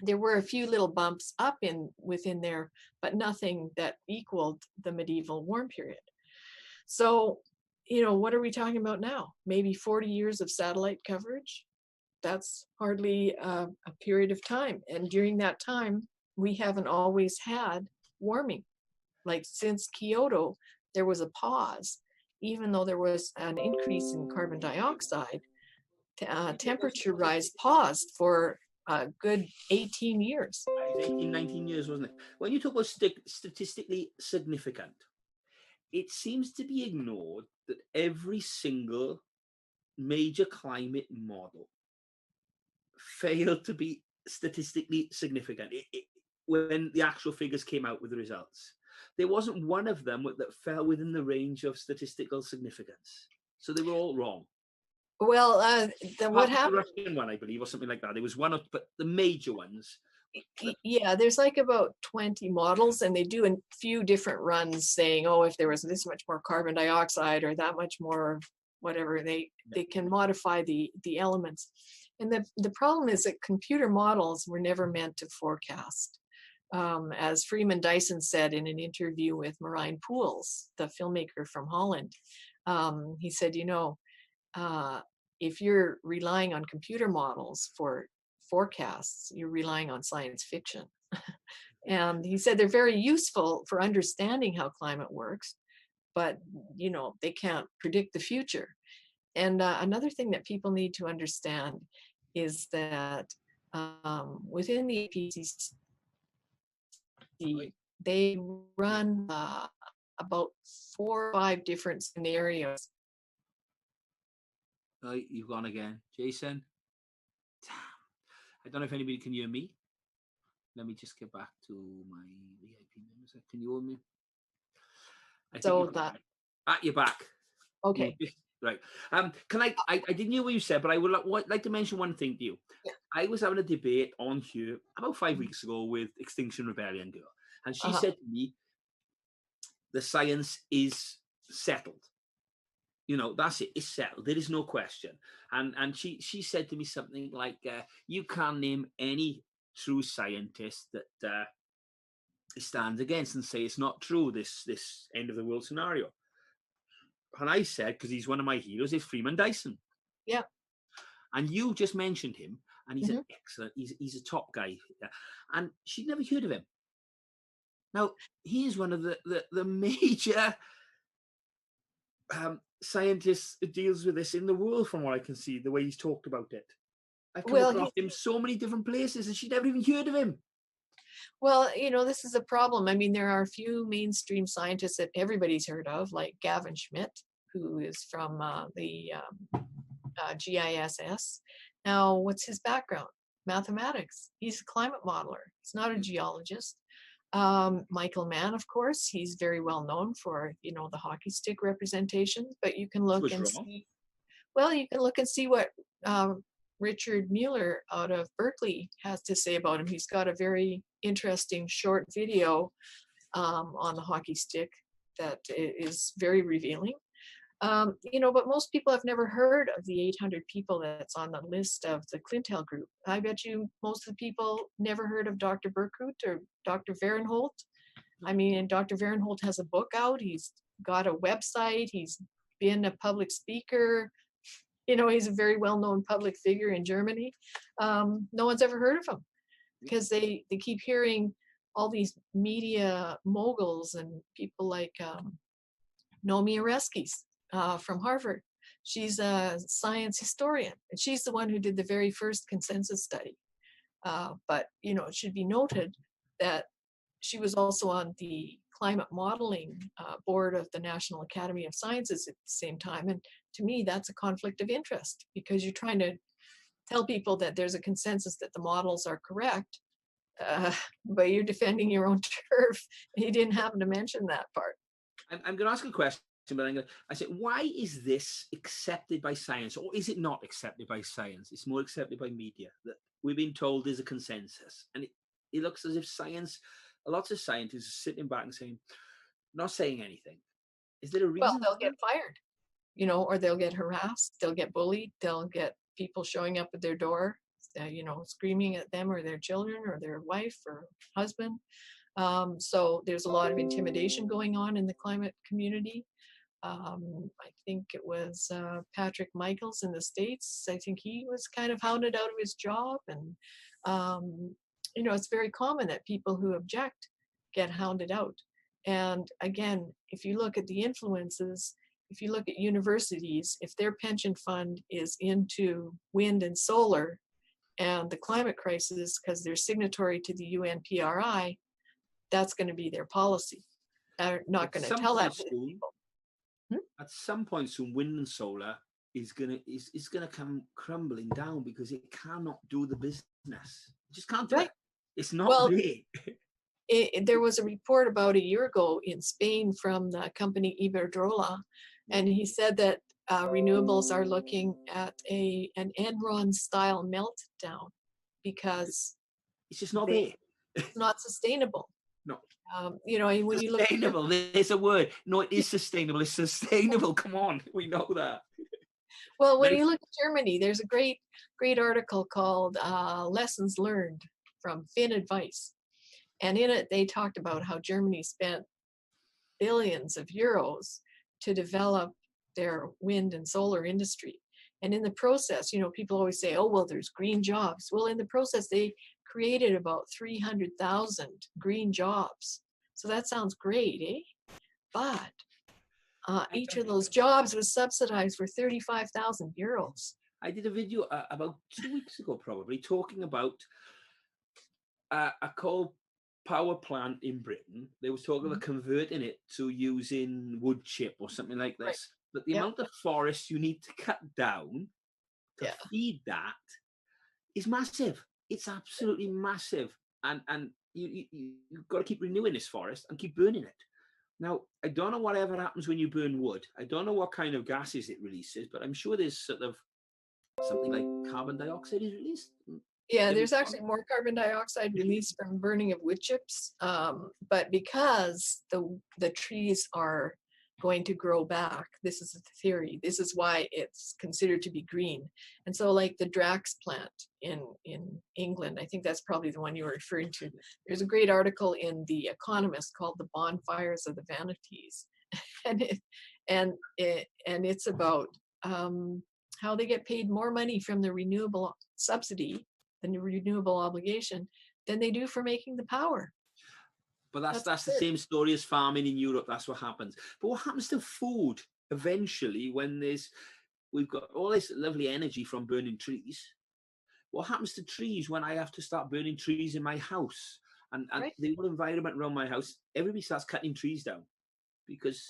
There were a few little bumps up within there, but nothing that equaled the medieval warm period. So, you know, what are we talking about now? Maybe 40 years of satellite coverage? That's hardly a period of time. And during that time, we haven't always had warming. Like since Kyoto, there was a pause, even though there was an increase in carbon dioxide, temperature rise paused for a good 18 years. 18, 19 years, wasn't it? When you talk about statistically significant, it seems to be ignored that every single major climate model failed to be statistically significant when the actual figures came out with the results. There wasn't one of them that fell within the range of statistical significance. So they were all wrong. Well, what happened? The Russian one, I believe, or something like that. There was one, but the major ones. Yeah, there's like about 20 models, and they do a few different runs saying, oh, if there was this much more carbon dioxide or that much more whatever, they can modify the elements. And the problem is that computer models were never meant to forecast. As Freeman Dyson said in an interview with Jeremy Poole, the filmmaker from Holland, he said, you know, if you're relying on computer models for forecasts, you're relying on science fiction. And he said they're very useful for understanding how climate works, but you know, they can't predict the future. And another thing that people need to understand is that within the IPCC, they run about 4 or 5 different scenarios. Oh, you've gone again, Jason. I don't know if anybody can hear me. Let me just get back to my VIP members. Can you hear me? You're back. Okay. Right. Can I didn't hear what you said, but I would like to mention one thing to you. Yeah. I was having a debate on here about 5 weeks ago with Extinction Rebellion girl, and she said to me, the science is settled. You know, that's it. It's settled. There is no question. And she said to me something like, you can't name any true scientist that stands against and say it's not true, this end of the world scenario. And I said, because he's one of my heroes, is Freeman Dyson. Yeah. And you just mentioned him, and he's an excellent, he's a top guy. And she'd never heard of him. Now, he is one of the major scientists who deals with this in the world, from what I can see, the way he's talked about it. I've come across him so many different places, and she'd never even heard of him. Well, you know, this is a problem. I mean, there are a few mainstream scientists that everybody's heard of, like Gavin Schmidt, who is from the GISS. Now, what's his background? mathematics. He's a climate modeler. He's not a geologist. Michael Mann, of course, he's very well known for, you know, the hockey stick representation, but you can look and see, well, you can look and see what Richard Mueller out of Berkeley has to say about him. He's got a very interesting short video on the hockey stick that is very revealing. You know, but most people have never heard of the 800 people that's on the list of the Clintel group. I bet you most of the people never heard of Dr. Burkhout or Dr. Verenholt. I mean, and Dr. Verenholt has a book out. He's got a website. He's been a public speaker. You know, he's a very well-known public figure in Germany. No one's ever heard of him because they keep hearing all these media moguls and people like Nomi Oreskes from Harvard. She's a science historian, and she's the one who did the very first consensus study. But, you know, it should be noted that she was also on the climate modeling board of the National Academy of Sciences at the same time. And to me, that's a conflict of interest because you're trying to tell people that there's a consensus that the models are correct, but you're defending your own turf. And you didn't happen to mention that part. I'm going to ask a question, but I said, why is this accepted by science, or is it not accepted by science? It's more accepted by media. That we've been told there's a consensus, and it looks as if science, lots of scientists are sitting back and saying, not saying anything. Is there a reason? Well, they'll get fired, you know, or they'll get harassed, they'll get bullied, they'll get people showing up at their door, you know, screaming at them or their children or their wife or husband. So there's a lot of intimidation going on in the climate community. I think it was Patrick Michaels in the States. I think he was kind of hounded out of his job. And, you know, it's very common that people who object get hounded out. And again, if you look at the influences, if you look at universities, if their pension fund is into wind and solar and the climate crisis because they're signatory to the UNPRI, that's going to be their policy. They're not going to tell that to people. At some point soon, wind and solar is gonna come crumbling down because it cannot do the business. It just can't do it. It's not great. There was a report about a year ago in Spain from the company Iberdrola, and he said that renewables are looking at an Enron-style meltdown because it's just not there. It's not sustainable. No. You know, when you look sustainable, there's a word. No, it is sustainable. It's sustainable. Come on, we know that. Well, when you look at Germany, there's a great article called Lessons Learned from Finn Advice. And in it, they talked about how Germany spent billions of euros to develop their wind and solar industry. And in the process, you know, people always say, oh, well, there's green jobs. Well, in the process, they created about 300,000 green jobs. So that sounds great, eh? But each of those jobs was subsidized for 35,000 euros. I did a video about 2 weeks ago, probably, talking about a coal power plant in Britain. They was talking about converting it to using wood chip or something like this. Right. But the amount of forests you need to cut down to feed that is massive. It's absolutely massive. And you've got to keep renewing this forest and keep burning it. Now, I don't know whatever happens when you burn wood. I don't know what kind of gases it releases, but I'm sure there's sort of something like carbon dioxide is released. Yeah, there's actually more carbon dioxide released from burning of wood chips. But because the trees are going to grow back, this is the theory. This is why it's considered to be green. And so like the Drax plant in England, I think that's probably the one you were referring to. There's a great article in The Economist called The Bonfires of the Vanities. and it's about how they get paid more money from the renewable subsidy, the renewable obligation, than they do for making the power. But that's the same story as farming in Europe. That's what happens. But what happens to food eventually when we've got all this lovely energy from burning trees? What happens to trees when I have to start burning trees in my house? And the whole environment around my house, everybody starts cutting trees down because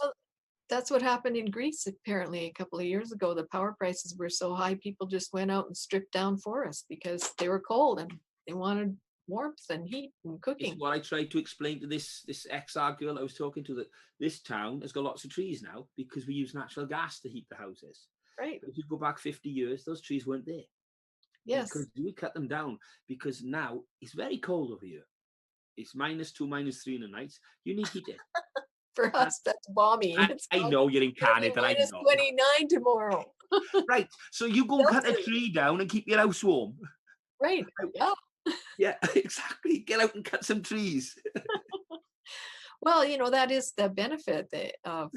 that's what happened in Greece, apparently, a couple of years ago. The power prices were so high, people just went out and stripped down forests because they were cold and they wanted warmth and heat and It's cooking. what I tried to explain to this XR girl I was talking to, that this town has got lots of trees now because we use natural gas to heat the houses. Right. But if you go back 50 years, those trees weren't there. Yes. Because we cut them down because now it's very cold over here. It's -2, -3 in the night. You need heating. For us, that's balmy. I know you're in Canada. I minus know. 29 tomorrow. Right. So you go and cut a tree down and keep your house warm. Right. Yeah. Yeah, exactly. Get out and cut some trees. Well, that is the benefit of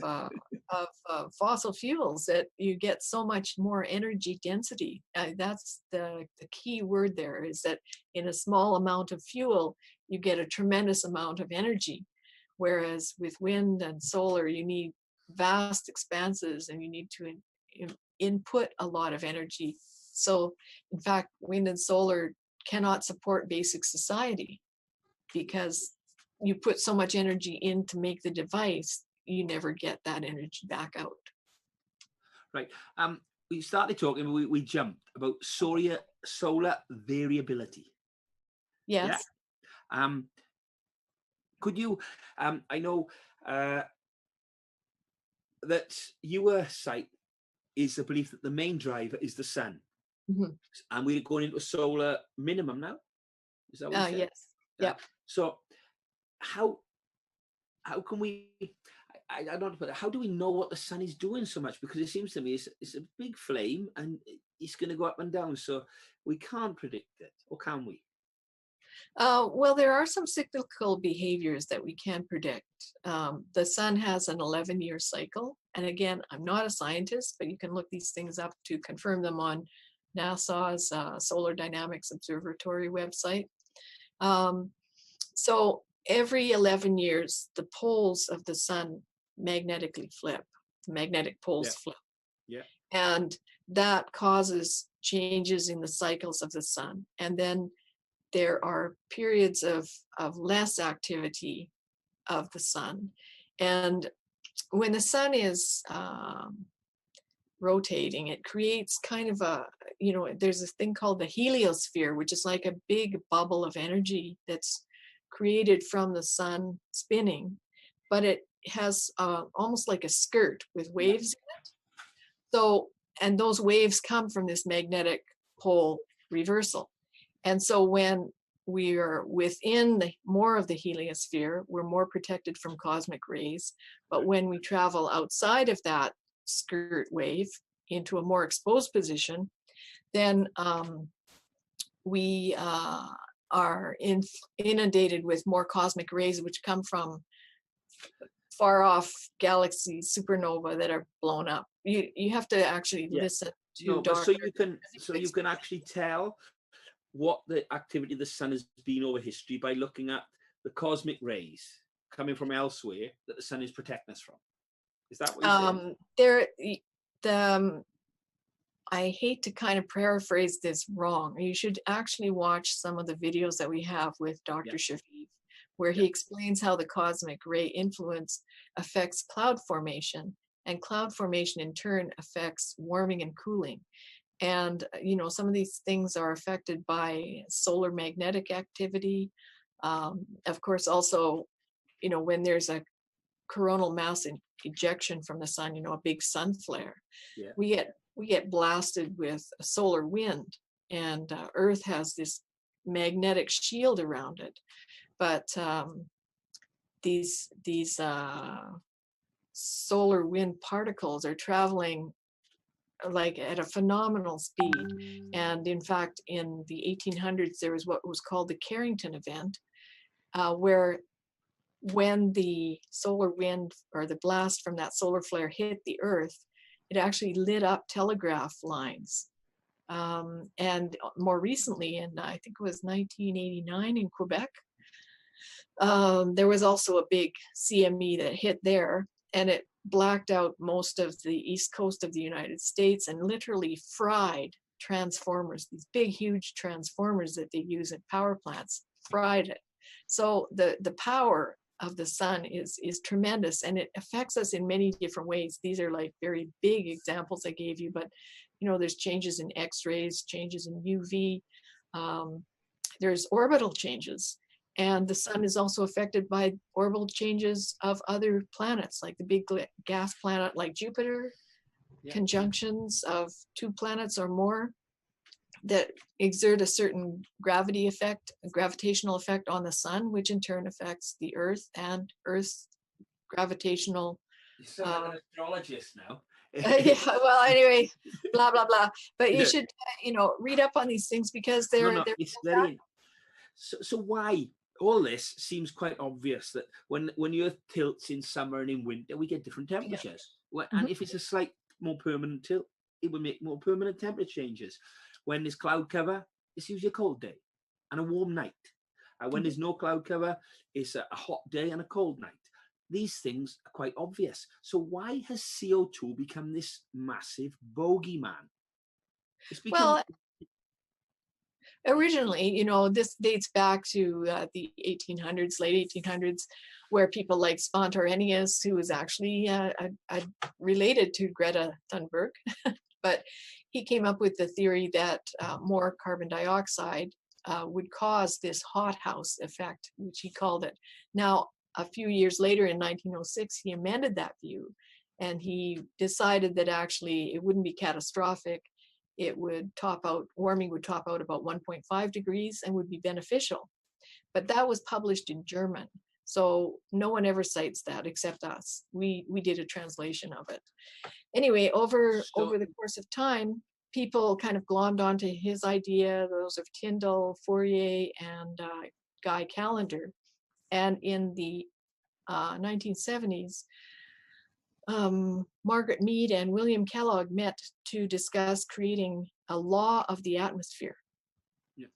fossil fuels, that you get so much more energy density. That's the key word there, is that in a small amount of fuel, you get a tremendous amount of energy. Whereas with wind and solar, you need vast expanses and you need to input a lot of energy. So in fact, wind and solar cannot support basic society because you put so much energy in to make the device, you never get that energy back out. Right. We started talking, we jumped about solar variability. Yes. Yeah. Could you, I know that your site is the belief that the main driver is the sun. Mm-hmm. And we're going into a solar minimum now. Is that what you said? Yes. Yeah. So how can we, I don't know, but how do we know what the sun is doing so much? Because it seems to me it's a big flame and it's going to go up and down. So we can't predict it, or can we? Well, there are some cyclical behaviors that we can predict. The sun has an 11-year cycle. And again, I'm not a scientist, but you can look these things up to confirm them on NASA's Solar Dynamics Observatory website. So every 11 years, the poles of the sun magnetically flip. The magnetic poles flip. Yeah. And that causes changes in the cycles of the sun. And then there are periods of less activity of the sun. And when the sun is rotating, it creates kind of there's this thing called the heliosphere, which is like a big bubble of energy that's created from the sun spinning, but it has almost like a skirt with waves in it. So, and those waves come from this magnetic pole reversal. And so when we are within more of the heliosphere, we're more protected from cosmic rays. But when we travel outside of that skirt wave into a more exposed position, then we are inundated with more cosmic rays, which come from far off galaxies, supernova that are blown up. You have to actually listen to so you can actually tell what the activity of the sun has been over history by looking at the cosmic rays coming from elsewhere that the sun is protecting us from. Is that what you're saying? I hate to kind of paraphrase this wrong. You should actually watch some of the videos that we have with Dr. Shafiv, where he explains how the cosmic ray influence affects cloud formation, and cloud formation in turn affects warming and cooling. And, some of these things are affected by solar magnetic activity. Of course, also, when there's a coronal mass ejection from the sun, a big sun flare, we get blasted with a solar wind, and Earth has this magnetic shield around it. But these solar wind particles are traveling like at a phenomenal speed. And in fact, in the 1800s, there was what was called the Carrington event, where when the solar wind or the blast from that solar flare hit the Earth, it actually lit up telegraph lines. And more recently, in I think it was 1989 in Quebec, there was also a big CME that hit there, and it blacked out most of the east coast of the United States and literally fried transformers, these big, huge transformers that they use at power plants, fried it. So the power of the sun is tremendous, and it affects us in many different ways. These are like very big examples I gave you, but there's changes in X-rays, changes in UV, there's orbital changes, and the sun is also affected by orbital changes of other planets, like the big gas planet like Jupiter, conjunctions of two planets or more that exert a certain gravitational effect on the sun, which in turn affects the Earth and Earth's gravitational. You sound like an astrologist now. Yeah, well, anyway, blah, blah, blah. But you should, read up on these things because they're it's very. So why? All this seems quite obvious that when the Earth tilts in summer and in winter, we get different temperatures. And if it's a slight more permanent tilt, it will make more permanent temperature changes. When there's cloud cover, it's usually a cold day and a warm night. When there's no cloud cover, it's a hot day and a cold night. These things are quite obvious. So why has CO2 become this massive bogeyman? Well, originally, this dates back to the 1800s, late 1800s, where people like Spontor Ennius, who was actually related to Greta Thunberg, but he came up with the theory that more carbon dioxide would cause this hothouse effect, which he called it. Now, a few years later in 1906, he amended that view, and he decided that actually it wouldn't be catastrophic. It would warming would top out about 1.5 degrees and would be beneficial. But that was published in German, so no one ever cites that except us. We did a translation of it. Anyway, over the course of time, people kind of glommed onto his idea, those of Tyndall, Fourier, and Guy Callender. And in the 1970s, Margaret Mead and William Kellogg met to discuss creating a law of the atmosphere. Yeah.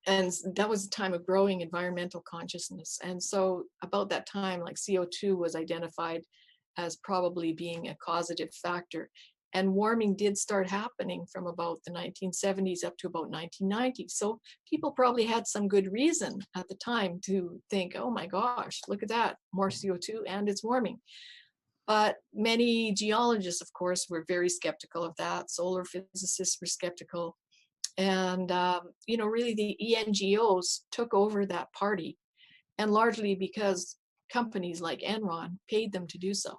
And that was a time of growing environmental consciousness. And so about that time, like CO2 was identified as probably being a causative factor. And warming did start happening from about the 1970s up to about 1990. So people probably had some good reason at the time to think, oh my gosh, look at that, more CO2 and it's warming. But many geologists, of course, were very skeptical of that. Solar physicists were skeptical. And, really the ENGOs took over that party, and largely because companies like Enron paid them to do so.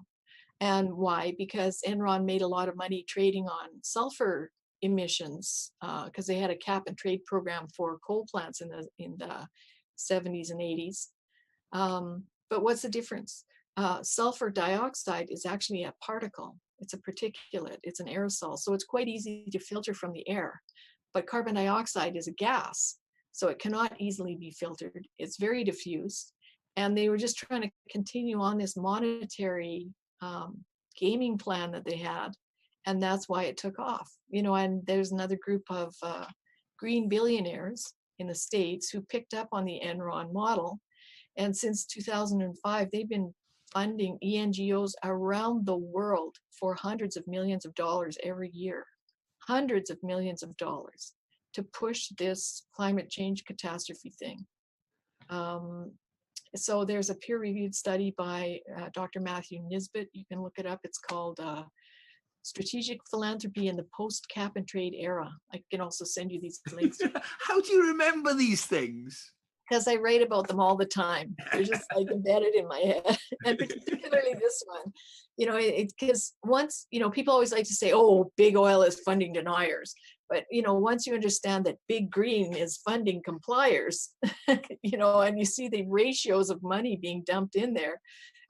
And why? Because Enron made a lot of money trading on sulfur emissions because they had a cap and trade program for coal plants in the 70s and 80s. But what's the difference? Sulfur dioxide is actually a particle. It's a particulate. It's an aerosol. So it's quite easy to filter from the air. But carbon dioxide is a gas, so it cannot easily be filtered. It's very diffuse. And they were just trying to continue on this monetary gaming plan that they had, and that's why it took off. And there's another group of green billionaires in the States who picked up on the Enron model, and since 2005 they've been funding ENGOs around the world for hundreds of millions of dollars every year, hundreds of millions of dollars, to push this climate change catastrophe thing. So there's a peer-reviewed study by Dr. Matthew Nisbet. You can look it up. It's called Strategic Philanthropy in the Post-Cap and Trade Era. I can also send you these links. How do you remember these things? Because I write about them all the time. They're just like embedded in my head. And particularly this one, because once, people always like to say, oh, big oil is funding deniers. But, once you understand that big green is funding compliers, and you see the ratios of money being dumped in there,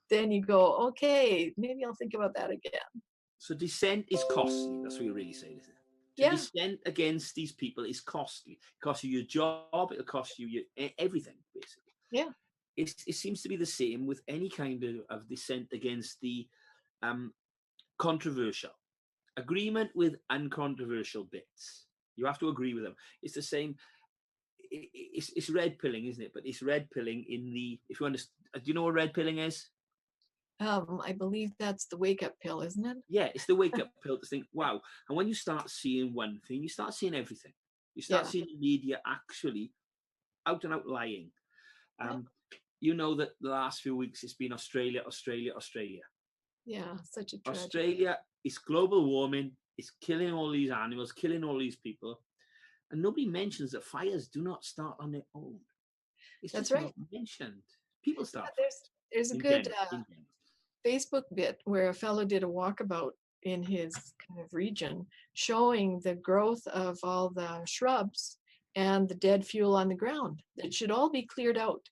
then you go, okay, maybe I'll think about that again. So dissent is costly. That's what you're really saying, isn't it? To dissent against these people is costly. It costs you your job. It'll cost you your everything, basically. Yeah. It seems to be the same with any kind of dissent against the controversial. Agreement with uncontroversial bits. You have to agree with them. It's the same. It's red pilling, isn't it? But it's red pilling in the. If you understand, do you know what red pilling is? I believe that's the wake-up pill, isn't it? Yeah, it's the wake-up pill to think, wow. And when you start seeing one thing, you start seeing everything. You start seeing the media actually out and out lying. you know that the last few weeks it's been Australia. Yeah, such a tragedy. Australia is global warming. It's killing all these animals, killing all these people. And nobody mentions that fires do not start on their own. It's That's just right. not mentioned. People start There's a in good general. Facebook bit where a fellow did a walkabout in his kind of region, showing the growth of all the shrubs and the dead fuel on the ground. It should all be cleared out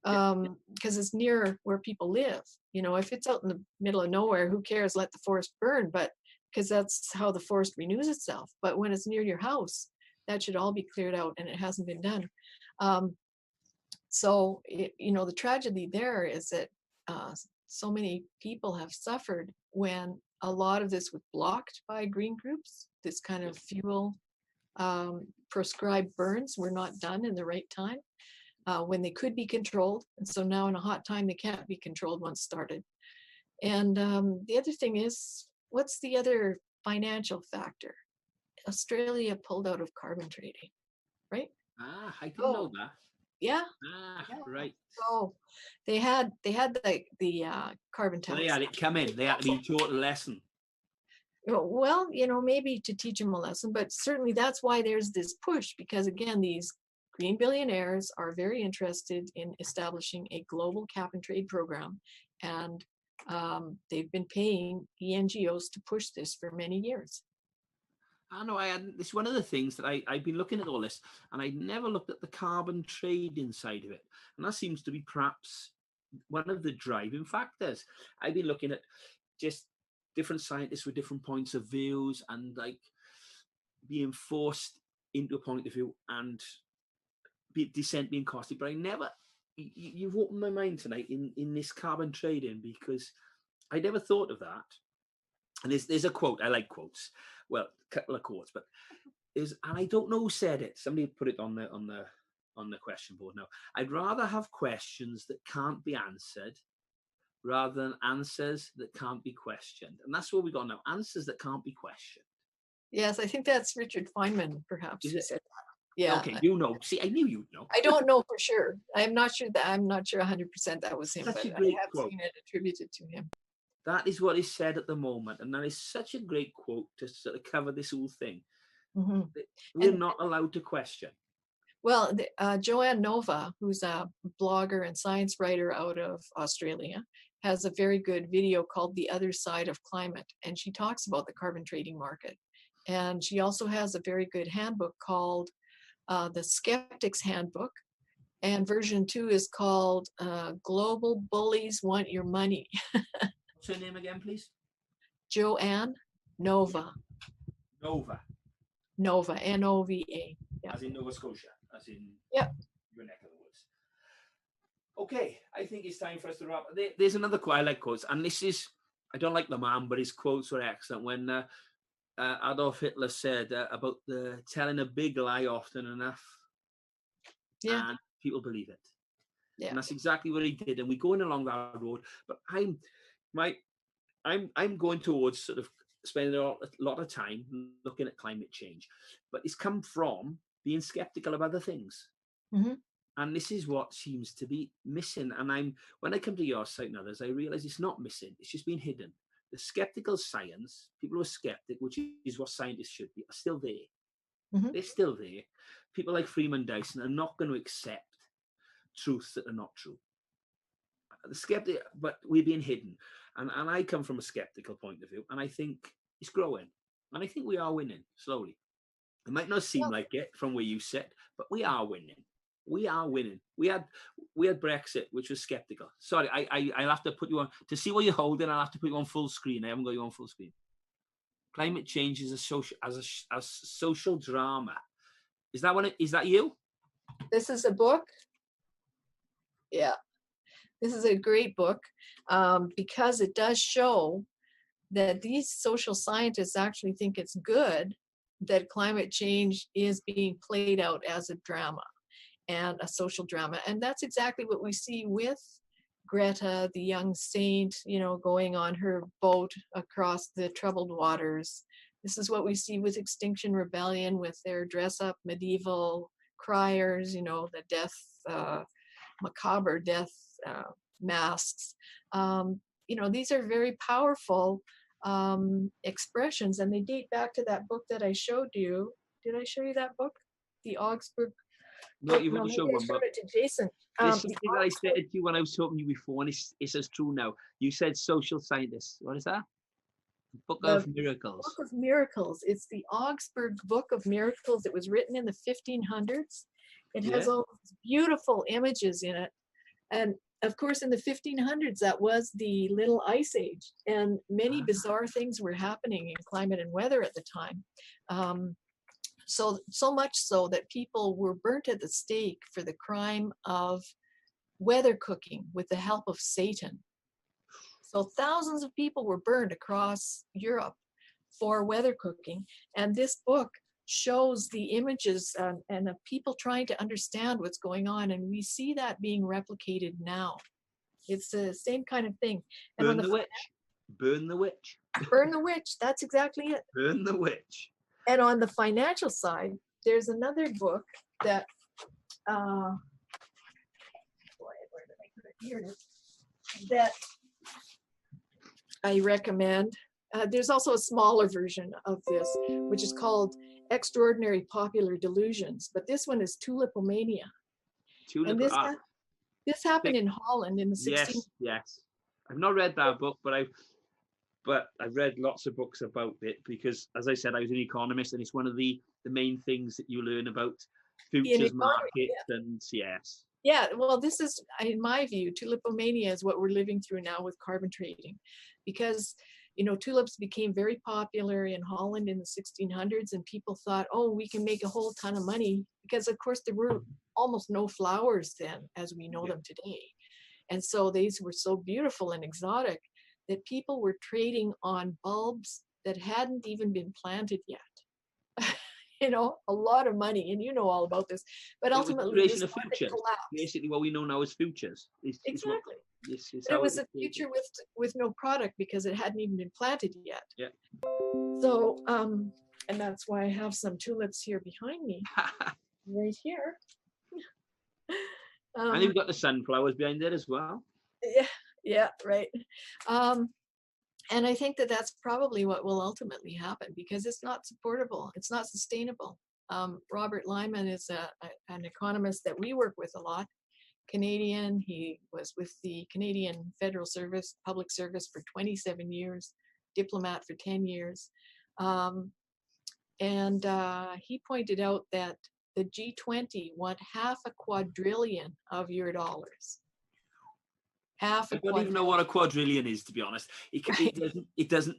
because it's near where people live. You know, if it's out in the middle of nowhere, who cares? Let the forest burn. But because that's how the forest renews itself. But when it's near your house, that should all be cleared out, and it hasn't been done. So, you know, the tragedy there is that so many people have suffered when a lot of this was blocked by green groups. This kind of fuel prescribed burns were not done in the right time when they could be controlled. And so now in a hot time, they can't be controlled once started. And the other thing is, what's the other financial factor? Australia pulled out of carbon trading, right? Ah, I didn't know that. Yeah. Ah, Yeah. right. So they had the carbon tax. So they had it come in. They had to be taught a lesson. Well, you know, maybe to teach them a lesson, but certainly that's why there's this push, because again, these green billionaires are very interested in establishing a global cap and trade program, and they've been paying NGOs to push this for many years. I know it's one of the things that I've been looking at all this, and I never looked at the carbon trading side of it. And that seems to be perhaps one of the driving factors. I've been looking at just different scientists with different points of views, and like being forced into a point of view and dissent being costly. But I never, you've opened my mind tonight in this carbon trading, because I never thought of that. And there's a quote. I like quotes. Well, a couple of quotes, but and I don't know who said it. Somebody put it on the question board. Now, I'd rather have questions that can't be answered rather than answers that can't be questioned. And that's what we got now. Answers that can't be questioned. Yes, I think that's Richard Feynman, perhaps. Is it? Said that. Yeah. Okay, you know. See, I knew you'd know. I don't know for sure. I'm not sure 100% that was him, Such but a great I have quote. seen it attributed to him. That is what is said at the moment, and that is such a great quote to sort of cover this whole thing. Mm-hmm. We're not allowed to question. Well, Joanne Nova, who's a blogger and science writer out of Australia, has a very good video called The Other Side of Climate, and she talks about the carbon trading market. And she also has a very good handbook called The Skeptic's Handbook, and version 2 is called Global Bullies Want Your Money. What's her name again, please? Joanne Nova. Nova. Nova, N-O-V-A. Yeah. As in Nova Scotia, as in your neck of the woods. Okay, I think it's time for us to wrap. There's another quote. I like quotes, and this is, I don't like the man, but his quotes were excellent. When Adolf Hitler said about the telling a big lie often enough, and people believe it. Yeah. And that's exactly what he did. And we're going along that road. But I'm going towards sort of spending a lot of time looking at climate change. But it's come from being skeptical of other things. Mm-hmm. And this is what seems to be missing. And when I come to your site and others, I realize it's not missing. It's just been hidden. The skeptical science, people who are skeptic, which is what scientists should be, are still there. Mm-hmm. They're still there. People like Freeman Dyson are not going to accept truths that are not true. The skeptic, but we're being hidden. And I come from a skeptical point of view, and I think it's growing. And I think we are winning slowly. It might not seem like it from where you sit, but we are winning. We are winning. We had Brexit, which was skeptical. Sorry, I'll have to put you on to see what you're holding. I'll have to put you on full screen. I haven't got you on full screen. Climate change is a social drama. Is that you? This is a book. Yeah, this is a great book because it does show that these social scientists actually think it's good that climate change is being played out as a drama and a social drama. And that's exactly what we see with Greta, the young saint, going on her boat across the troubled waters. This is what we see with Extinction Rebellion, with their dress up medieval criers, the death macabre death masks. These are very powerful expressions, and they date back to that book that I showed you. Did I show you that book? The Augsburg. No, you've no, only maybe shown I one, showed but it to Jason. there's something that I said to you when I was talking to you before, and it's as true now. You said social scientists. What is that? Book of Miracles. Book of Miracles. It's the Augsburg Book of Miracles. It was written in the 1500s. It has all these beautiful images in it. And of course, in the 1500s, that was the Little Ice Age, and many bizarre things were happening in climate and weather at the time. So much so that people were burnt at the stake for the crime of weather cooking with the help of Satan. So thousands of people were burned across Europe for weather cooking. And this book shows the images and of people trying to understand what's going on. And we see that being replicated now. It's the same kind of thing. And Burn the witch. Burn the witch. Burn the witch. That's exactly it. Burn the witch. And on the financial side, there's another book that, where did I put it? Here it is. That I recommend. There's also a smaller version of this, which is called Extraordinary Popular Delusions. But this one is Tulipomania. And this happened in Holland in the 16th. Yes. I've not read that book, but I've read lots of books about it because, as I said, I was an economist, and it's one of the main things that you learn about futures markets and yes. Yeah, well, this is, in my view, tulipomania is what we're living through now with carbon trading, because tulips became very popular in Holland in the 1600s, and people thought, oh, we can make a whole ton of money, because of course there were almost no flowers then as we know them today. And so these were so beautiful and exotic that people were trading on bulbs that hadn't even been planted yet. A lot of money, and all about this. But ultimately, this market collapsed. Basically, what we know now is futures. Exactly. It was a future with no product because it hadn't even been planted yet. Yeah. So, and that's why I have some tulips here behind me, right here. And you've got the sunflowers behind it as well. Yeah, right. And I think that that's probably what will ultimately happen, because it's not supportable. It's not sustainable. Robert Lyman is an economist that we work with a lot, Canadian. He was with the Canadian Federal Service, Public Service for 27 years, diplomat for 10 years. And he pointed out that the G20 want $500 quadrillion of your dollars. I don't even know what a quadrillion is, to be honest. It doesn't.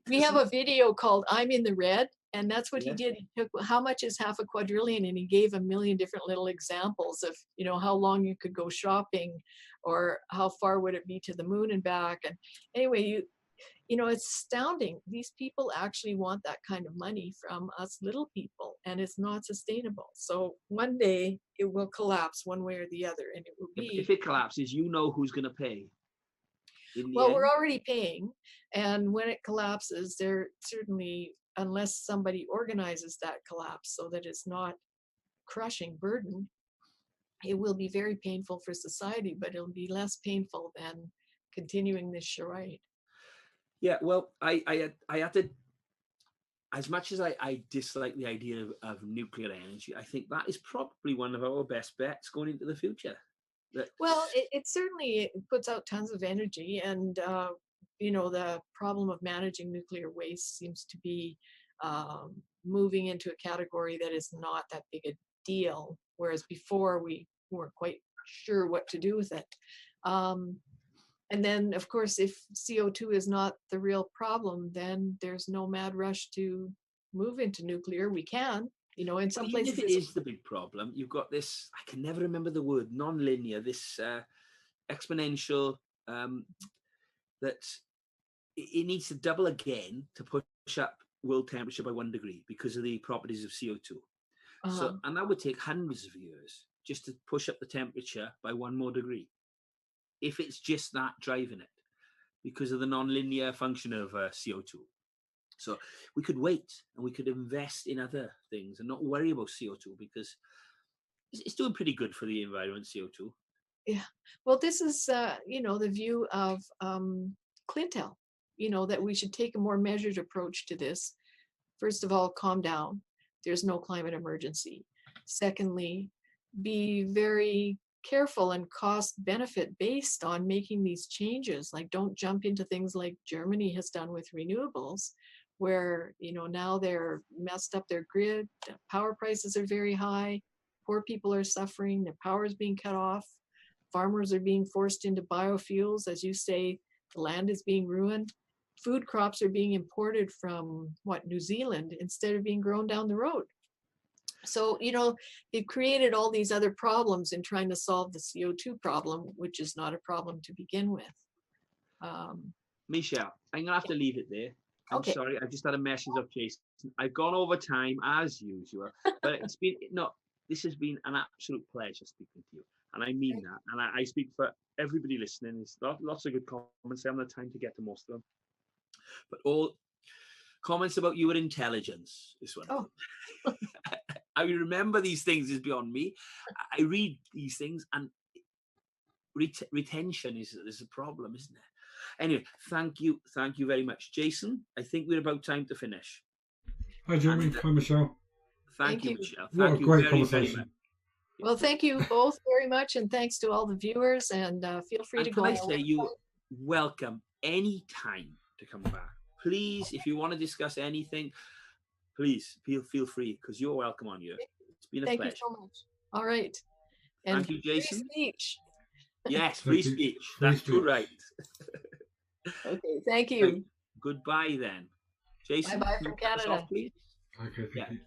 We have a video called "I'm in the Red," and that's what he did. He took how much is $500 quadrillion, and he gave a million different little examples of how long you could go shopping, or how far would it be to the moon and back. And anyway, it's astounding. These people actually want that kind of money from us little people, and it's not sustainable. So one day it will collapse one way or the other, and it will be. If it collapses, who's going to pay. Well, we're already paying, and when it collapses, there certainly, unless somebody organizes that collapse so that it's not crushing burden, it will be very painful for society, but it'll be less painful than continuing this charade. Yeah, well, I had to, as much as I dislike the idea of nuclear energy, I think that is probably one of our best bets going into the future. Well, it certainly puts out tons of energy, and the problem of managing nuclear waste seems to be moving into a category that is not that big a deal, whereas before we weren't quite sure what to do with it. And then, of course, if CO2 is not the real problem, then there's no mad rush to move into nuclear. We can, in some places. Even if it is the big problem, you've got this, I can never remember the word, non-linear, this exponential, that it needs to double again to push up world temperature by 1 degree because of the properties of CO2. So, and that would take hundreds of years just to push up the temperature by 1 more degree, if it's just that driving it, because of the non-linear function of CO2. So we could wait and we could invest in other things and not worry about CO2, because it's doing pretty good for the environment, CO2. Yeah. Well, this is, the view of Clintel, that we should take a more measured approach to this. First of all, calm down. There's no climate emergency. Secondly, be very careful and cost benefit based on making these changes. Like, don't jump into things like Germany has done with renewables, where, now they're messed up their grid, power prices are very high, poor people are suffering, their power is being cut off, farmers are being forced into biofuels. As you say, the land is being ruined. Food crops are being imported from New Zealand instead of being grown down the road. So, they've created all these other problems in trying to solve the CO2 problem, which is not a problem to begin with. Michelle, I'm going to have to leave it there. I'm Okay. sorry, I just had a message of Jason. I've gone over time as usual, but this has been an absolute pleasure speaking to you. And I mean that. And I speak for everybody listening. There's lots of good comments. I haven't had time to get to most of them. But all comments about your intelligence is one of them. I remember these things is beyond me. I read these things, and retention is a problem, isn't it? Anyway, thank you very much, Jason. I think we're about time to finish. Hi, Jeremy. Hi, Michelle. Thank you, Michelle. What a great conversation. Very much. Well, thank you both very much, and thanks to all the viewers. And feel free to go. Can I say you welcome any time to come back. Please, if you want to discuss anything, please feel free, because you're welcome on here. It's been a pleasure. Thank you so much. All right. And thank you, Jason. Free speech. Yes, free speech. That's too right. Okay, thank you. Goodbye then. Jason. Bye-bye from Canada. Okay, thank you.